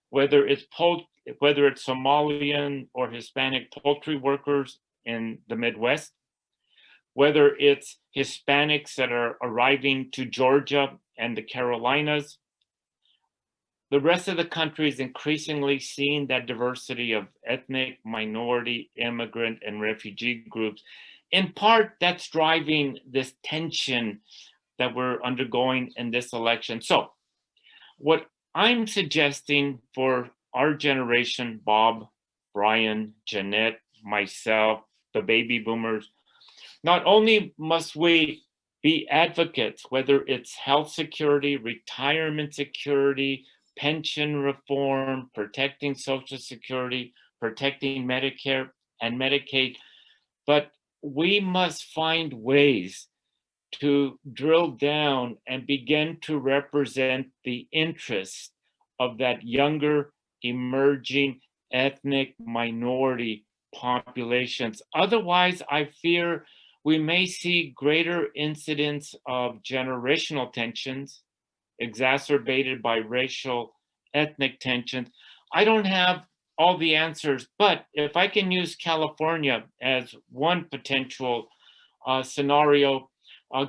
whether it's Somalian or Hispanic poultry workers in the Midwest, whether it's Hispanics that are arriving to Georgia and the Carolinas. The rest of the country is increasingly seeing that diversity of ethnic, minority, immigrant, and refugee groups. In part, that's driving this tension that we're undergoing in this election. So what I'm suggesting for our generation, Bob, Brian, Jeanette, myself, the baby boomers, not only must we be advocates, whether it's health security, retirement security, pension reform, protecting Social Security, protecting Medicare and Medicaid, but we must find ways to drill down and begin to represent the interests of that younger, emerging ethnic minority populations. Otherwise, I fear we may see greater incidents of generational tensions exacerbated by racial, ethnic tensions. I don't have all the answers, but if I can use California as one potential scenario,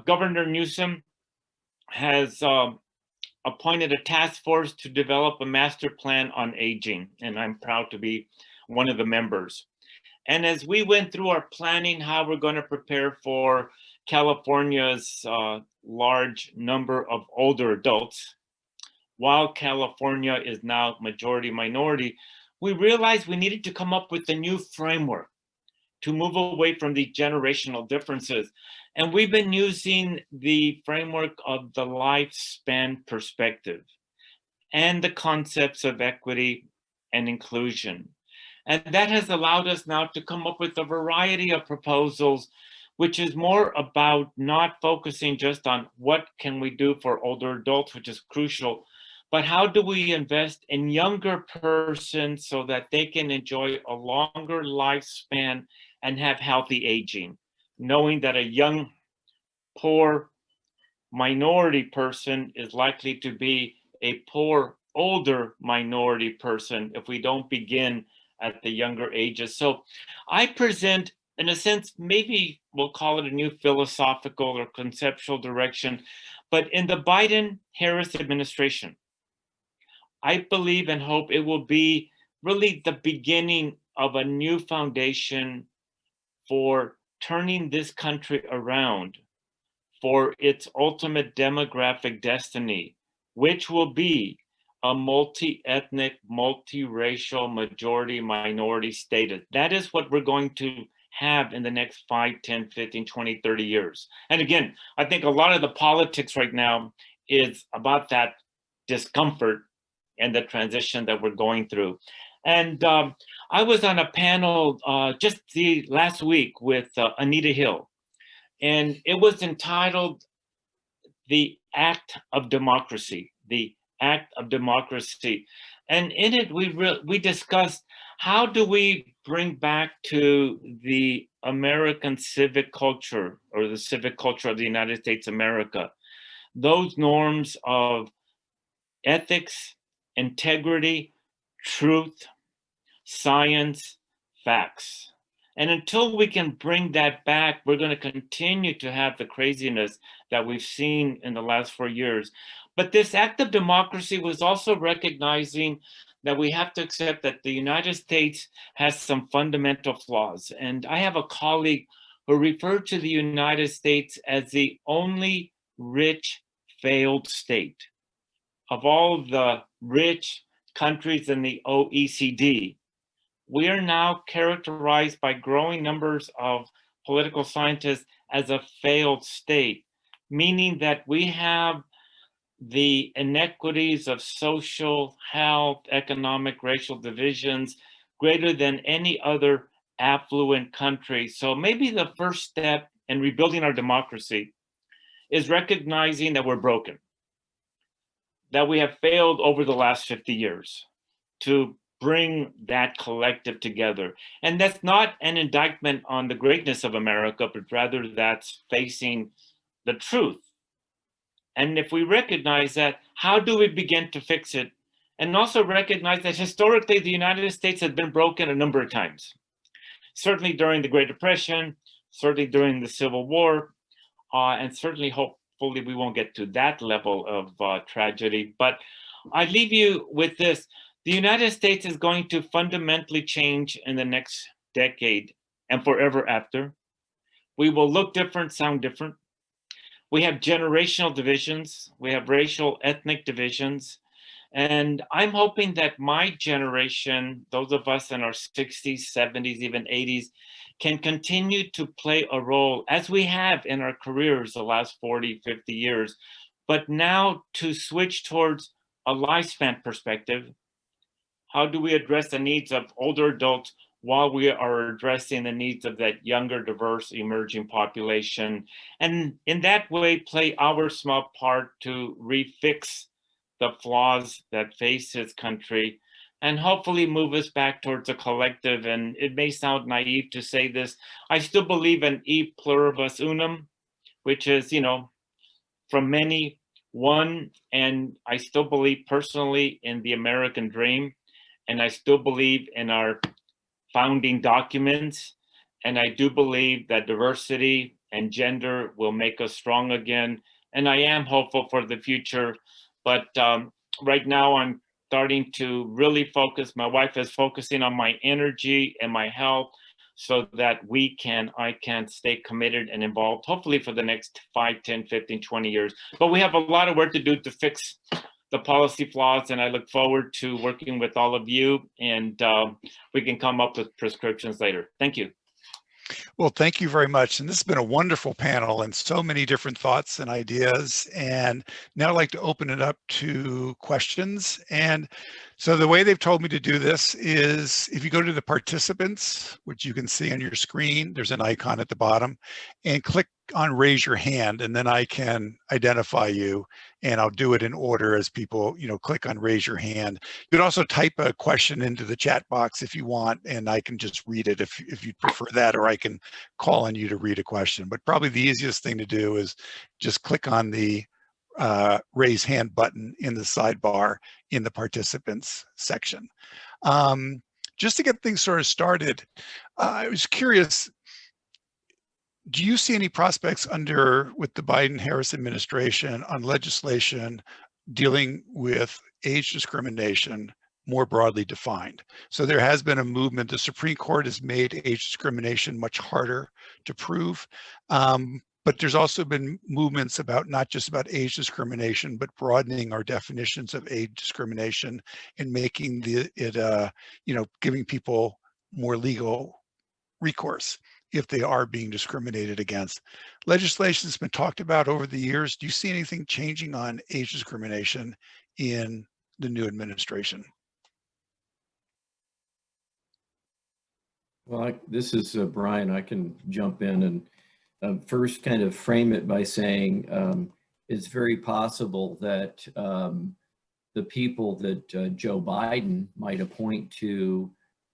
Governor Newsom has appointed a task force to develop a master plan on aging, and I'm proud to be one of the members. And as we went through our planning, how we're going to prepare for California's large number of older adults, while California is now majority minority, we realized we needed to come up with a new framework to move away from the generational differences. And we've been using the framework of the lifespan perspective and the concepts of equity and inclusion. And that has allowed us now to come up with a variety of proposals, which is more about not focusing just on what can we do for older adults, which is crucial, but how do we invest in younger persons so that they can enjoy a longer lifespan and have healthy aging, knowing that a young, poor minority person is likely to be a poor, older minority person if we don't begin at the younger ages. So I present, in a sense, maybe we'll call it a new philosophical or conceptual direction, but in the Biden-Harris administration, I believe and hope it will be really the beginning of a new foundation for turning this country around for its ultimate demographic destiny, which will be a multi-ethnic, multiracial, majority minority status. That is what we're going to have in the next 5, 10, 15, 20, 30 years. And again, I think a lot of the politics right now is about that discomfort and the transition that we're going through. And I was on a panel just the last week with Anita Hill, and it was entitled The Act of Democracy, the Act of Democracy. And in it, we discussed how do we bring back to the American civic culture, or the civic culture of the United States of America, those norms of ethics, integrity, truth, science, facts. And until we can bring that back, we're going to continue to have the craziness that we've seen in the last 4 years. But this act of democracy was also recognizing that we have to accept that the United States has some fundamental flaws. And I have a colleague who referred to the United States as the only rich failed state. Of all the rich countries in the OECD, we are now characterized by growing numbers of political scientists as a failed state, meaning that we have the inequities of social, health, economic, racial divisions greater than any other affluent country. So maybe the first step in rebuilding our democracy is recognizing that we're broken, that we have failed over the last 50 years to bring that collective together. And that's not an indictment on the greatness of America, but rather that's facing the truth. And if we recognize that, how do we begin to fix it? And also recognize that historically, the United States has been broken a number of times. Certainly during the Great Depression, certainly during the Civil War, and certainly hopefully we won't get to that level of tragedy. But I leave you with this. The United States is going to fundamentally change in the next decade and forever after. We will look different, sound different. We have generational divisions. We have racial, ethnic divisions. And I'm hoping that my generation, those of us in our 60s, 70s, even 80s, can continue to play a role, as we have in our careers the last 40, 50 years, but now to switch towards a lifespan perspective. How do we address the needs of older adults while we are addressing the needs of that younger, diverse, emerging population? And in that way, play our small part to refix the flaws that face this country and hopefully move us back towards a collective. And it may sound naive to say this, I still believe in e pluribus unum, which is, from many, one, and I still believe personally in the American dream. And I still believe in our founding documents. And I do believe that diversity and gender will make us strong again. And I am hopeful for the future. But right now I'm starting to really focus. My wife is focusing on my energy and my health so that I can stay committed and involved, hopefully for the next 5, 10, 15, 20 years. But we have a lot of work to do to fix the policy flaws, and I look forward to working with all of you, and we can come up with prescriptions later. Thank you. Well, thank you very much. And this has been a wonderful panel and so many different thoughts and ideas. And now I'd like to open it up to questions. And so the way they've told me to do this is if you go to the participants, which you can see on your screen, there's an icon at the bottom, and click on raise your hand, and then I can identify you, and I'll do it in order as people, click on raise your hand. You can also type a question into the chat box if you want, and I can just read it if you prefer that, or I can call on you to read a question. But probably the easiest thing to do is just click on the raise hand button in the sidebar in the participants section. Just to get things sort of started, I was curious, do you see any prospects with the Biden-Harris administration on legislation dealing with age discrimination more broadly defined? So there has been a movement. The Supreme Court has made age discrimination much harder to prove. But there's also been movements about not just about age discrimination, but broadening our definitions of age discrimination and making it, giving people more legal recourse if they are being discriminated against. Legislation has been talked about over the years. Do you see anything changing on age discrimination in the new administration? Well, this is Brian. I can jump in and first kind of frame it by saying it's very possible that the people that Joe Biden might appoint to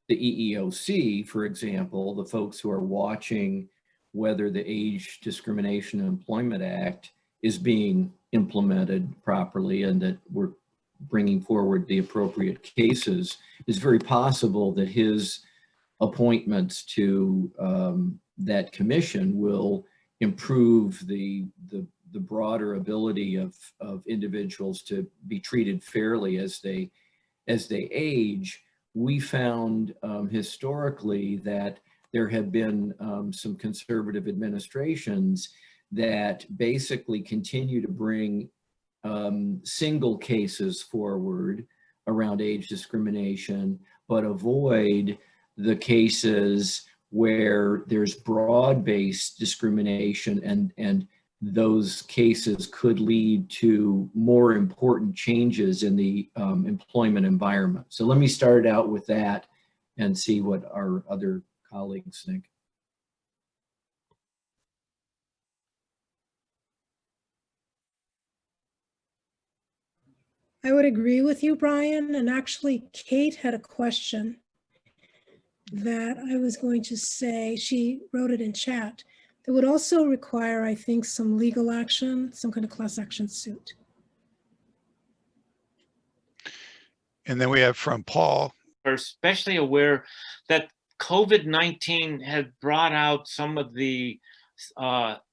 the EEOC, for example, the folks who are watching whether the Age Discrimination and Employment Act is being implemented properly and that we're bringing forward the appropriate cases, is very possible that his appointments to that commission will improve the broader ability of individuals to be treated fairly as they age. We found historically that there have been some conservative administrations that basically continue to bring single cases forward around age discrimination, but avoid the cases where there's broad-based discrimination and those cases could lead to more important changes in the employment environment. So let me start out with that and see what our other colleagues think. I would agree with you, Brian. And actually, Kate had a question that I was going to say, she wrote it in chat. That would also require, I think, some legal action, some kind of class action suit. And then we have from Paul. We're especially aware that COVID-19 has brought out some of the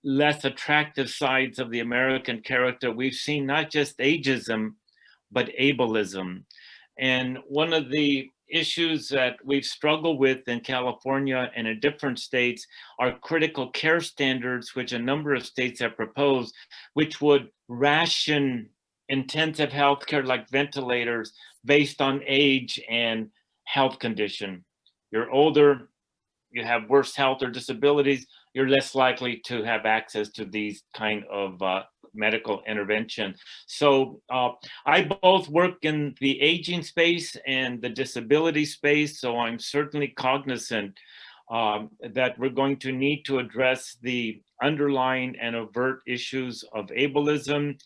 less attractive sides of the American character. We've seen not just ageism, but ableism. And one of the issues that we've struggled with in California and in different states are critical care standards, which a number of states have proposed, which would ration intensive health care like ventilators based on age and health condition. You're older, you have worse health or disabilities, you're less likely to have access to these kind of medical intervention. So I both work in the aging space and the disability space, so I'm certainly cognizant that we're going to need to address the underlying and overt issues of ableism.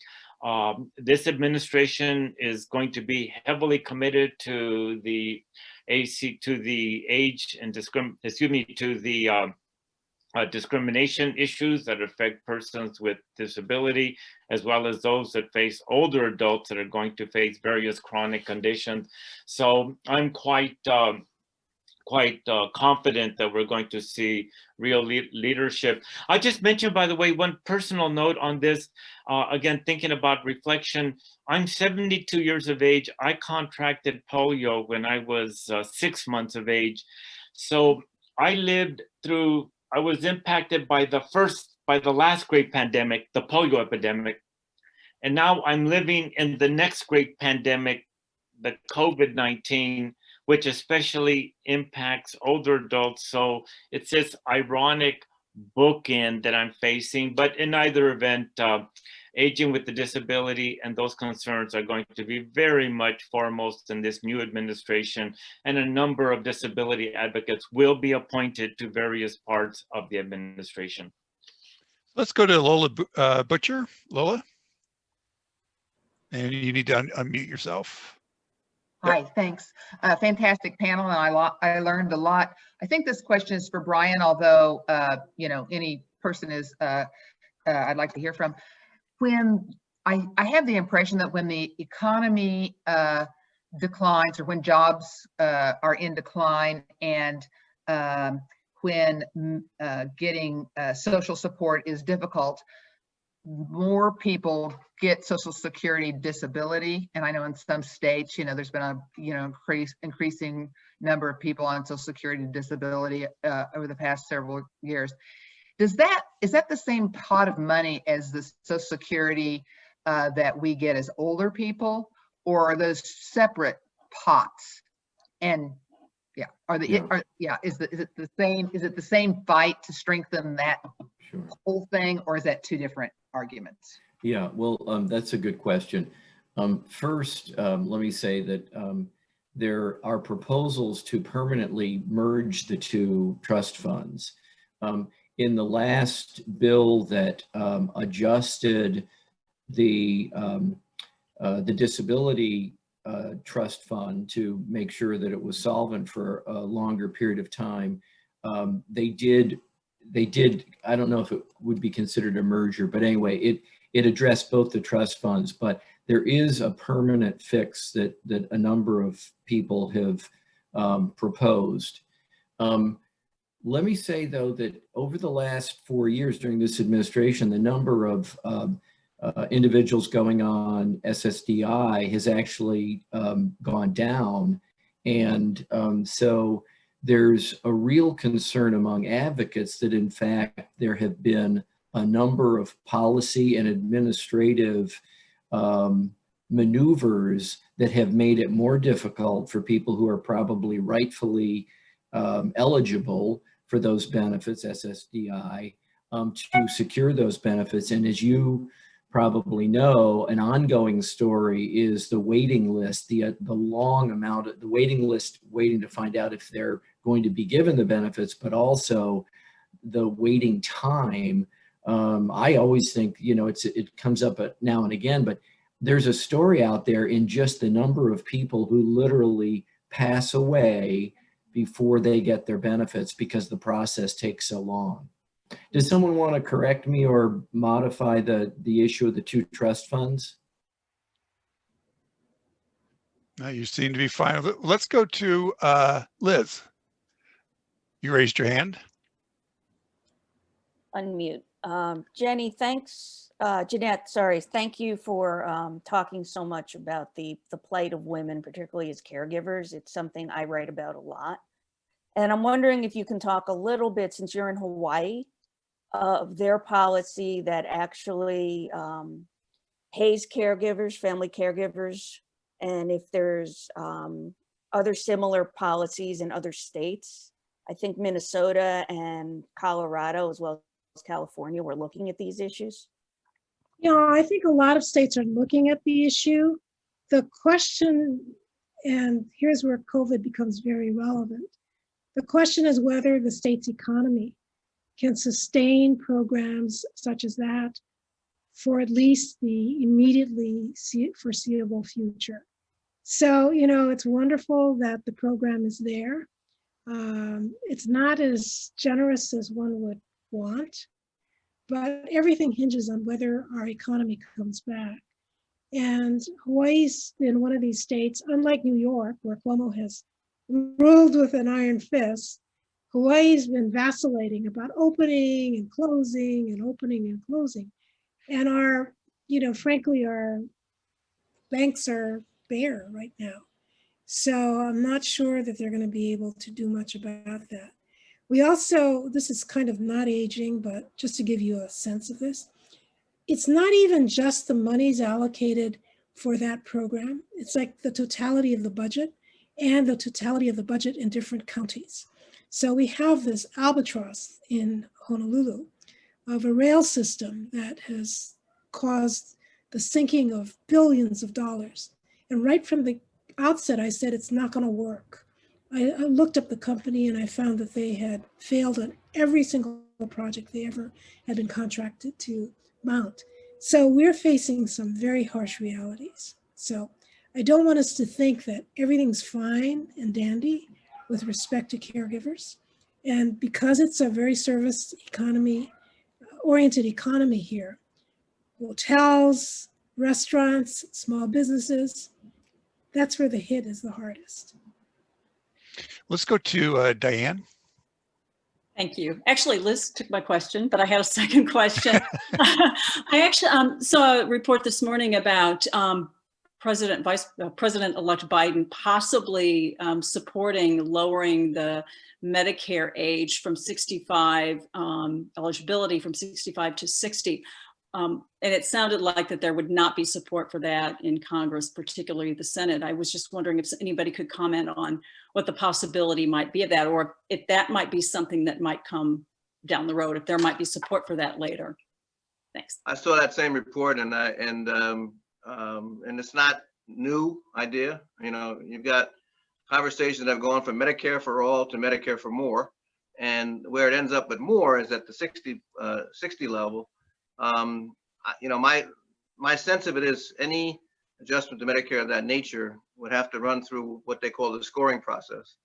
This administration is going to be heavily committed to the age and discrimination issues that affect persons with disability, as well as those that face older adults that are going to face various chronic conditions. So I'm quite confident that we're going to see real leadership. I just mentioned, by the way, one personal note on this, again, thinking about reflection. I'm 72 years of age. I contracted polio when I was 6 months of age. So I was impacted by the last great pandemic, the polio epidemic. And now I'm living in the next great pandemic, the COVID-19, which especially impacts older adults. So it's this ironic bookend that I'm facing, but in either event, aging with the disability and those concerns are going to be very much foremost in this new administration, and a number of disability advocates will be appointed to various parts of the administration. Let's go to Lola Butcher. Lola? And you need to unmute yourself. Hi, thanks. Fantastic panel, and I learned a lot. I think this question is for Brian, although you know, any person is I'd like to hear from. When I have the impression that when the economy declines, or when jobs are in decline, and when getting social support is difficult, more people get Social Security disability. And I know in some states, you know, there's been a increasing number of people on Social Security disability over the past several years. Is that the same pot of money as the Social Security that we get as older people, or are those separate pots? And yeah, is it the same fight to strengthen that whole thing, or is that two different arguments? Yeah, well, that's a good question. First, let me say that there are proposals to permanently merge the two trust funds. In the last bill that adjusted the disability trust fund to make sure that it was solvent for a longer period of time, they did, I don't know if it would be considered a merger, but anyway, it addressed both the trust funds, but there is a permanent fix that a number of people have proposed. Let me say, though, that over the last 4 years during this administration, the number of individuals going on SSDI has actually gone down. And so there's a real concern among advocates that, in fact, there have been a number of policy and administrative maneuvers that have made it more difficult for people who are probably rightfully eligible for those benefits, SSDI, to secure those benefits. And as you probably know, an ongoing story is the waiting list, the long amount of the waiting list, waiting to find out if they're going to be given the benefits, but also the waiting time. I always think, you know, it comes up now and again, but there's a story out there in just the number of people who literally pass away before they get their benefits because the process takes so long. Does someone want to correct me or modify the issue of the two trust funds? No, you seem to be fine. Let's go to Liz. You raised your hand. Unmute. Jenny, thanks. Jeanette, sorry. Thank you for talking so much about the plight of women, particularly as caregivers. It's something I write about a lot. And I'm wondering if you can talk a little bit, since you're in Hawaii, of their policy that actually pays caregivers, family caregivers, and if there's other similar policies in other states. I think Minnesota and Colorado, as well as California, were looking at these issues. Yeah, I think a lot of states are looking at the issue. The question, and here's where COVID becomes very relevant. The question is whether the state's economy can sustain programs such as that for at least the immediately foreseeable future. So, you know, it's wonderful that the program is there. It's not as generous as one would want, but everything hinges on whether our economy comes back. And Hawaii's been one of these states, unlike New York, where Cuomo has ruled with an iron fist. Hawaii's been vacillating about opening and closing and opening and closing. And our, you know, frankly, our banks are bare right now. So I'm not sure that they're going to be able to do much about that. We also, this is kind of not aging, but just to give you a sense of this, it's not even just the monies allocated for that program. It's like the totality of the budget and the totality of the budget in different counties. So we have this albatross in Honolulu of a rail system that has caused the sinking of billions of dollars. And right from the outset, I said, it's not going to work. I looked up the company and I found that they had failed on every single project they ever had been contracted to mount. So we're facing some very harsh realities. So I don't want us to think that everything's fine and dandy with respect to caregivers. And because it's a very service economy, oriented economy here, hotels, restaurants, small businesses, that's where the hit is the hardest. Let's go to Diane. Thank you. Actually, Liz took my question, but I had a second question. I actually saw a report this morning about President-elect Biden possibly supporting lowering the Medicare age from 65, eligibility from 65 to 60. And it sounded like that there would not be support for that in Congress, particularly the Senate. I was just wondering if anybody could comment on what the possibility might be of that, or if that might be something that might come down the road, if there might be support for that later. Thanks. I saw that same report, and it's not new idea. You know, you've got conversations that have gone from Medicare for all to Medicare for more, and where it ends up with more is at the 60 level. You know, my sense of it is any adjustment to Medicare of that nature would have to run through what they call the scoring process.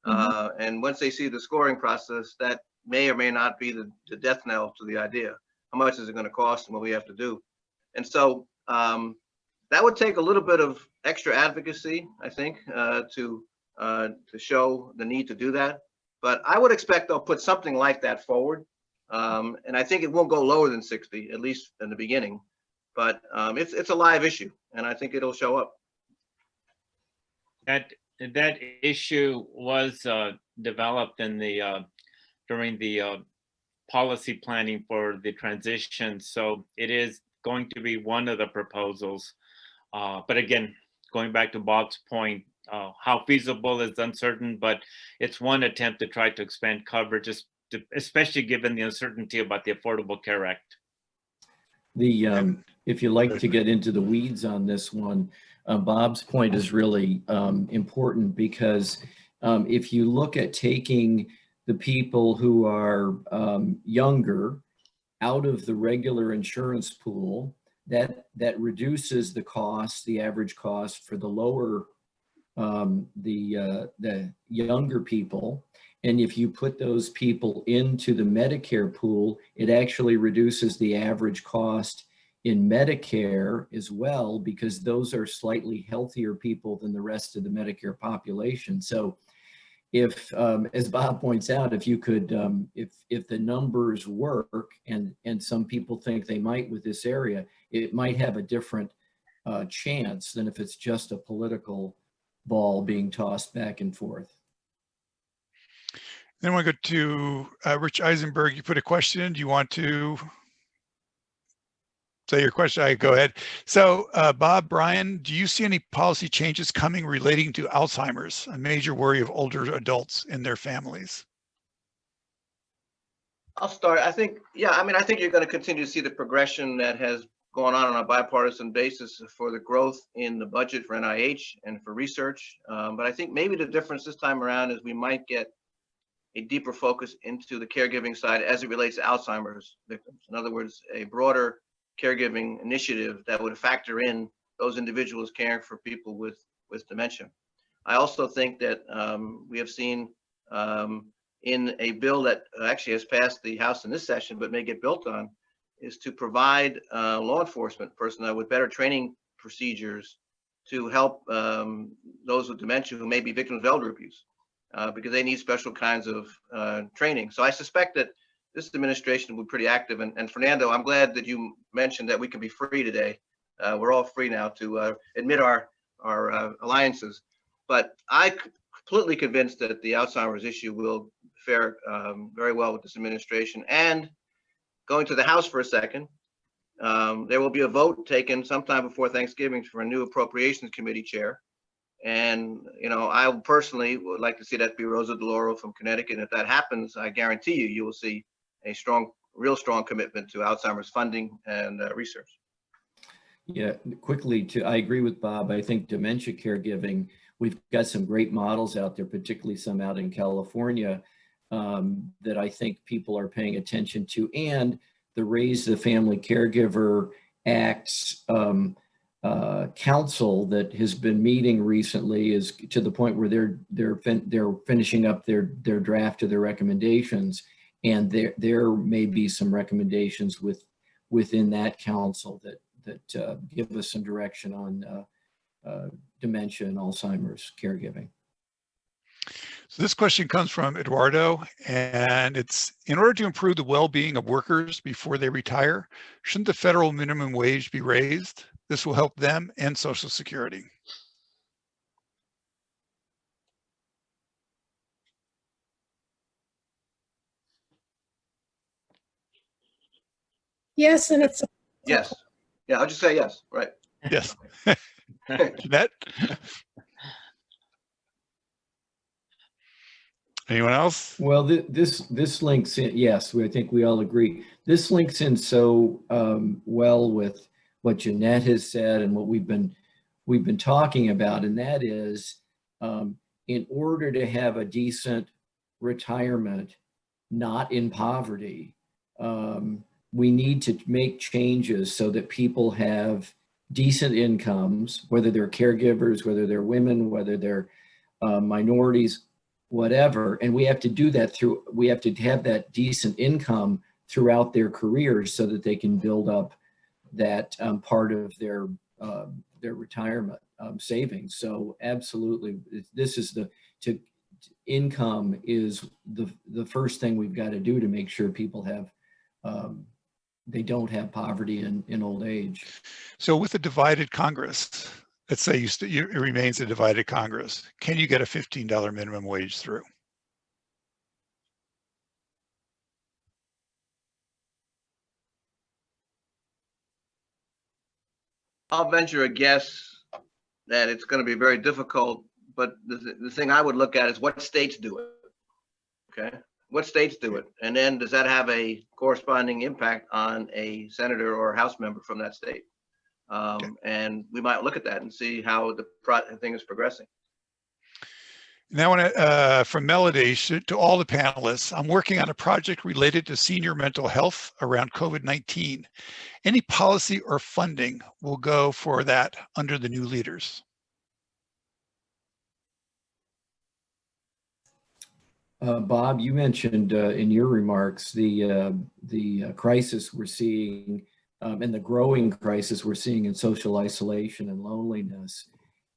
And once they see the scoring process, that may or may not be the death knell to the idea. How much is it going to cost and what we have to do? And so that would take a little bit of extra advocacy, I think, to show the need to do that. But I would expect they'll put something like that forward. And I think it won't go lower than 60, at least in the beginning. But it's a live issue, and I think it'll show up. That issue was developed in the during the policy planning for the transition, so it is going to be one of the proposals. But again, going back to Bob's point, how feasible is uncertain, but it's one attempt to try to expand coverage, especially given the uncertainty about the Affordable Care Act. If you like to get into the weeds on this one, Bob's point is really important, because if you look at taking the people who are younger out of the regular insurance pool, that reduces the cost, the average cost for the lower, the younger people. And if you put those people into the Medicare pool, it actually reduces the average cost in Medicare as well, because those are slightly healthier people than the rest of the Medicare population. So if, as Bob points out, if you could, if the numbers work, and some people think they might with this area, it might have a different chance than if it's just a political ball being tossed back and forth. Then I want to go to Rich Eisenberg. You put a question in. Do you want to say your question? I go ahead. So Bob, Brian, do you see any policy changes coming relating to Alzheimer's, a major worry of older adults and their families? I'll start. I think, yeah, I mean, I think you're going to continue to see the progression that has gone on a bipartisan basis for the growth in the budget for NIH and for research. But I think maybe the difference this time around is we might get a deeper focus into the caregiving side as it relates to Alzheimer's victims. In other words, a broader caregiving initiative that would factor in those individuals caring for people with dementia. I also think that we have seen in a bill that actually has passed the House in this session, but may get built on, is to provide law enforcement personnel with better training procedures to help those with dementia who may be victims of elder abuse, because they need special kinds of training. So I suspect that this administration will be pretty active. And Fernando, I'm glad that you mentioned that we can be free today. We're all free now to admit our alliances. But I'm completely convinced that the Alzheimer's issue will fare very well with this administration. And going to the House for a second, there will be a vote taken sometime before Thanksgiving for a new Appropriations Committee chair. And, you know, I personally would like to see that be Rosa DeLauro from Connecticut. And if that happens, I guarantee you, you will see a strong, real strong commitment to Alzheimer's funding and research. Yeah, quickly I agree with Bob. I think dementia caregiving, we've got some great models out there, particularly some out in California, that I think people are paying attention to. And the Raise the Family Caregiver Act's council that has been meeting recently is to the point where they're finishing up their draft of their recommendations, and there may be some recommendations within that council that give us some direction on dementia and Alzheimer's caregiving. So this question comes from Eduardo, and it's, in order to improve the well-being of workers before they retire, shouldn't the federal minimum wage be raised? This will help them and Social Security. Yes, and it's Yes. Yeah, I'll just say yes. Right. Yes. Jeanette? Anyone else? Well, this links in. Yes, I think we all agree. This links in so well with what Jeanette has said and what we've been talking about, and that is, in order to have a decent retirement, not in poverty, we need to make changes so that people have decent incomes, whether they're caregivers, whether they're women, whether they're minorities, whatever. And we have to do that we have to have that decent income throughout their careers so that they can build up that part of their retirement savings. So absolutely, this is income is the first thing we've got to do to make sure people have they don't have poverty in old age. So with a divided Congress, let's say it remains a divided Congress, can you get a $15 minimum wage through? I'll venture a guess that it's going to be very difficult, but the thing I would look at is what states do it. Okay, what states do it, and then does that have a corresponding impact on a senator or a House member from that state? Okay. And we might look at that and see how the thing is progressing. Now, from Melody to all the panelists, I'm working on a project related to senior mental health around COVID-19. Any policy or funding will go for that under the new leaders? Bob, you mentioned in your remarks the crisis we're seeing and the growing crisis we're seeing in social isolation and loneliness.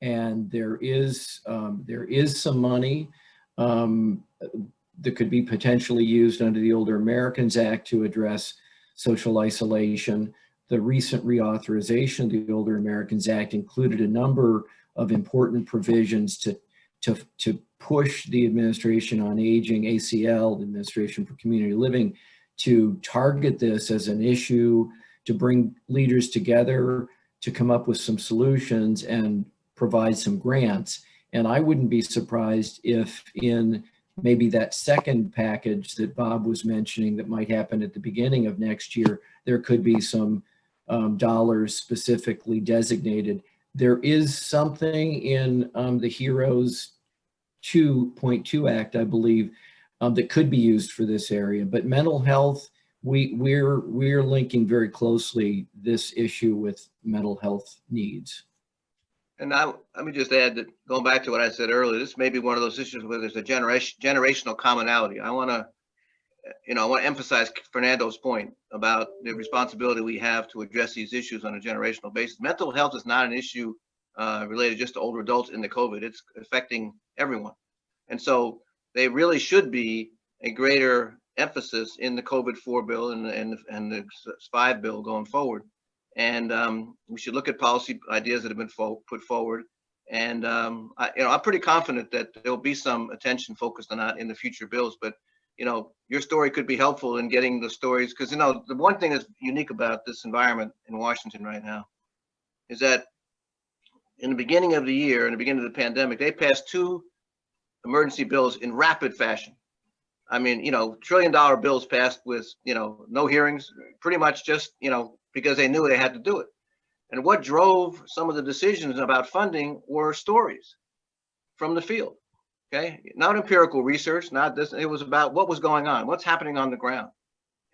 And there is some money that could be potentially used under the Older Americans Act to address social isolation. The recent reauthorization of the Older Americans Act included a number of important provisions to push the Administration on Aging, ACL, the Administration for Community Living, to target this as an issue, to bring leaders together, to come up with some solutions and provide some grants. And I wouldn't be surprised if in maybe that second package that Bob was mentioning that might happen at the beginning of next year, there could be some dollars specifically designated. There is something in the HEROES 2.2 Act, I believe, that could be used for this area. But mental health, we're linking very closely this issue with mental health needs. And let me just add that, going back to what I said earlier, this may be one of those issues where there's a generational commonality. I want to emphasize Fernando's point about the responsibility we have to address these issues on a generational basis. Mental health is not an issue related just to older adults in the COVID. It's affecting everyone. And so they really should be a greater emphasis in the COVID 4 bill and the 5 bill going forward. And we should look at policy ideas that have been put forward. And I'm pretty confident that there'll be some attention focused on that in the future bills. But your story could be helpful in getting the stories. Because, the one thing that's unique about this environment in Washington right now is that in the beginning of the year, in the beginning of the pandemic, they passed 2 emergency bills in rapid fashion. I mean, $1 trillion bills passed with, no hearings, pretty much just, because they knew they had to do it. And what drove some of the decisions about funding were stories from the field, okay? Not empirical research, not this, it was about what was going on, what's happening on the ground.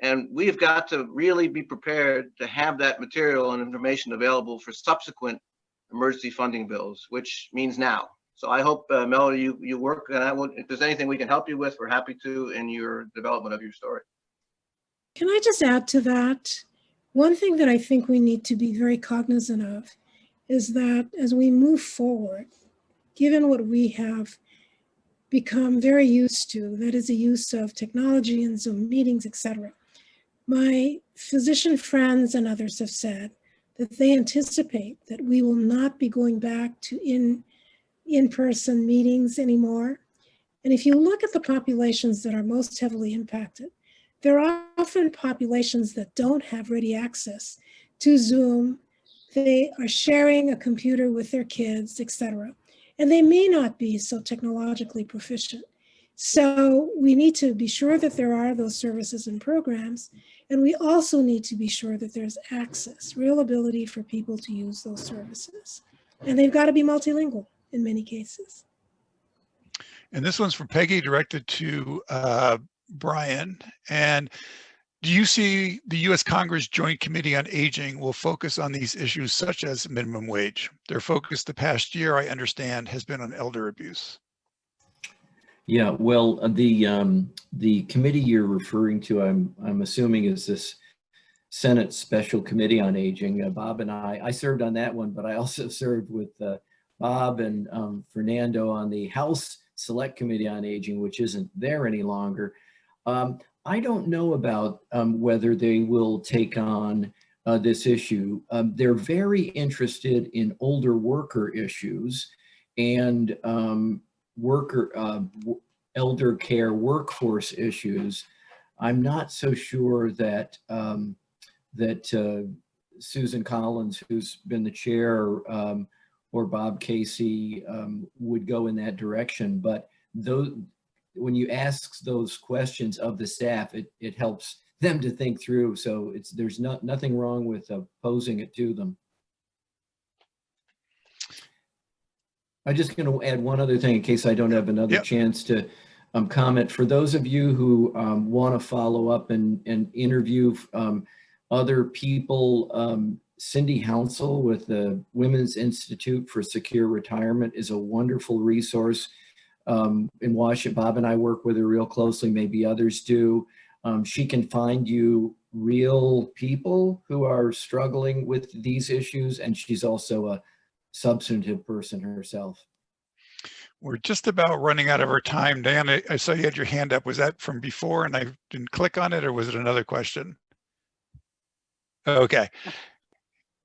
And we've got to really be prepared to have that material and information available for subsequent emergency funding bills, which means now. So I hope, Melody, you work, and if there's anything we can help you with, we're happy to in your development of your story. Can I just add to that? One thing that I think we need to be very cognizant of is that as we move forward, given what we have become very used to, that is the use of technology and Zoom meetings, etc. My physician friends and others have said that they anticipate that we will not be going back to in-person meetings anymore. And if you look at the populations that are most heavily impacted, there are often populations that don't have ready access to Zoom. They are sharing a computer with their kids, etc. And they may not be so technologically proficient. So we need to be sure that there are those services and programs. And we also need to be sure that there's access, real ability for people to use those services. And they've got to be multilingual in many cases. And this one's from Peggy, directed to Brian. And do you see the U.S. Congress Joint Committee on Aging will focus on these issues such as minimum wage? Their focus the past year, I understand, has been on elder abuse. Yeah, well, the committee you're referring to, I'm assuming, is this Senate Special Committee on Aging. Bob and I served on that one, but I also served with Bob and Fernando on the House Select Committee on Aging, which isn't there any longer. I don't know about whether they will take on this issue. They're very interested in older worker issues and elder care workforce issues. I'm not so sure that Susan Collins, who's been the chair, or Bob Casey would go in that direction. But when you ask those questions of the staff, it helps them to think through. So there's nothing wrong with posing it to them. I'm just going to add one other thing in case I don't have another chance to comment. For those of you who want to follow up and interview other people, Cindy Hounsel with the Women's Institute for Secure Retirement is a wonderful resource in Washington. Bob and I work with her real closely, maybe others do. She can find you real people who are struggling with these issues, and she's also a substantive person herself. We're just about running out of our time. Dan, I saw you had your hand up. Was that from before and I didn't click on it, or was it another question? Okay.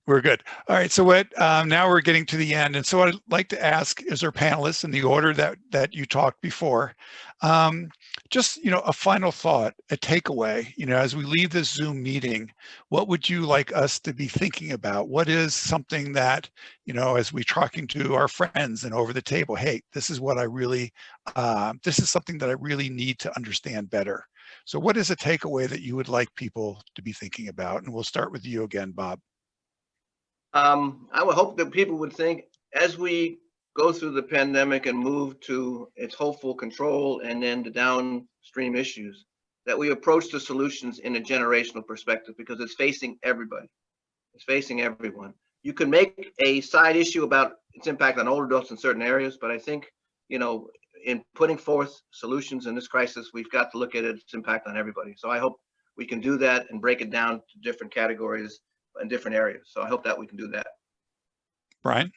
We're good. All right, so now we're getting to the end. And so I'd like to ask, as our panelists in the order that you talked before, just, a final thought, a takeaway, as we leave this Zoom meeting, what would you like us to be thinking about? What is something that, as we're talking to our friends and over the table, hey, this is what I really, this is something that I really need to understand better. So what is a takeaway that you would like people to be thinking about? And we'll start with you again, Bob. I would hope that people would think, as we go through the pandemic and move to its hopeful control and then the downstream issues, that we approach the solutions in a generational perspective, because it's facing everybody. It's facing everyone. You can make a side issue about its impact on older adults in certain areas, but I think, in putting forth solutions in this crisis, we've got to look at its impact on everybody. So I hope we can do that and break it down to different categories in different areas. So I hope that we can do that. Brian?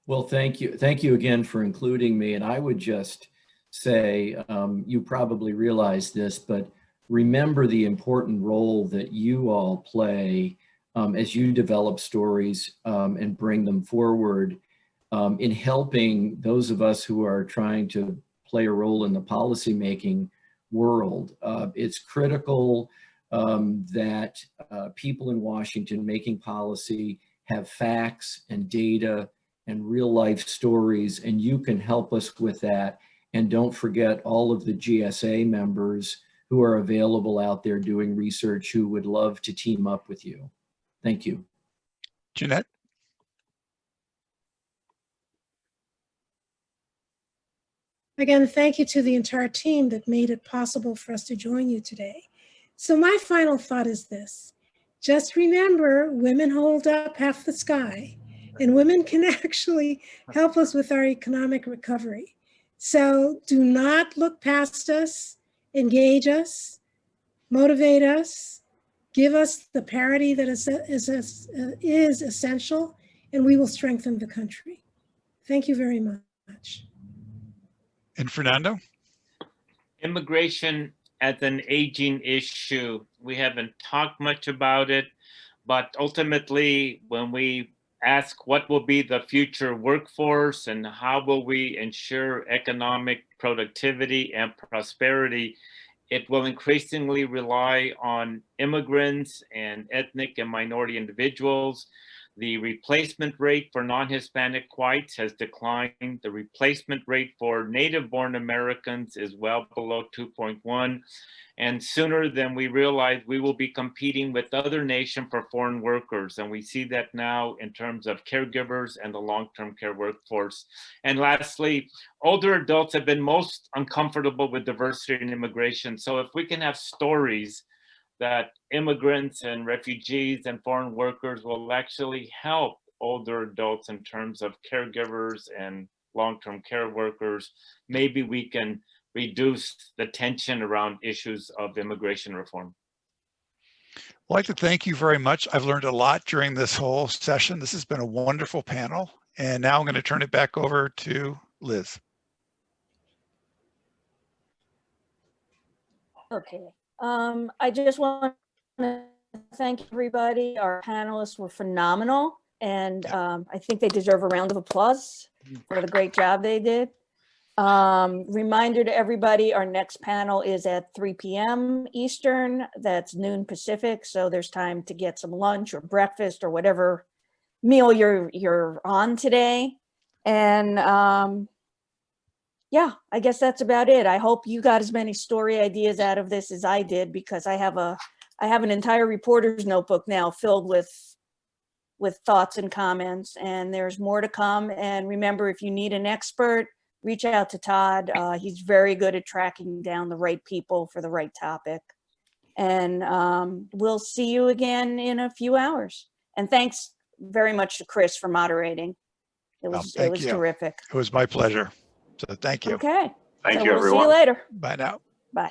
Well, thank you. Thank you again for including me. And I would just say, you probably realize this, but remember the important role that you all play as you develop stories and bring them forward in helping those of us who are trying to play a role in the policymaking world. It's critical that people in Washington making policy have facts and data and real life stories, and you can help us with that. And don't forget all of the GSA members who are available out there doing research who would love to team up with you. Thank you. Jeanette? Again, thank you to the entire team that made it possible for us to join you today. So my final thought is this. Just remember, women hold up half the sky, and women can actually help us with our economic recovery. So do not look past us, engage us, motivate us, give us the parity that is essential, and we will strengthen the country. Thank you very much. And Fernando? Immigration as an aging issue. We haven't talked much about it, but ultimately when we ask what will be the future workforce and how will we ensure economic productivity and prosperity, it will increasingly rely on immigrants and ethnic and minority individuals. The replacement rate for non-Hispanic whites has declined. The replacement rate for native-born Americans is well below 2.1. And sooner than we realize, we will be competing with other nations for foreign workers. And we see that now in terms of caregivers and the long-term care workforce. And lastly, older adults have been most uncomfortable with diversity and immigration. So if we can have stories that immigrants and refugees and foreign workers will actually help older adults in terms of caregivers and long-term care workers, maybe we can reduce the tension around issues of immigration reform. I'd like to thank you very much. I've learned a lot during this whole session. This has been a wonderful panel. And now I'm going to turn it back over to Liz. Okay. I just want to thank everybody. Our panelists were phenomenal, and I think they deserve a round of applause for the great job they did. Reminder to everybody, our next panel is at 3 p.m. Eastern. That's noon Pacific, so there's time to get some lunch or breakfast or whatever meal you're on today. And yeah, I guess that's about it. I hope you got as many story ideas out of this as I did, because I have an entire reporter's notebook now filled with thoughts and comments, and there's more to come. And remember, if you need an expert, reach out to Todd. He's very good at tracking down the right people for the right topic. And we'll see you again in a few hours. And thanks very much to Chris for moderating. It was terrific. It was my pleasure. So thank you. Okay. Thank So you, we'll everyone. see you later. Bye now. Bye.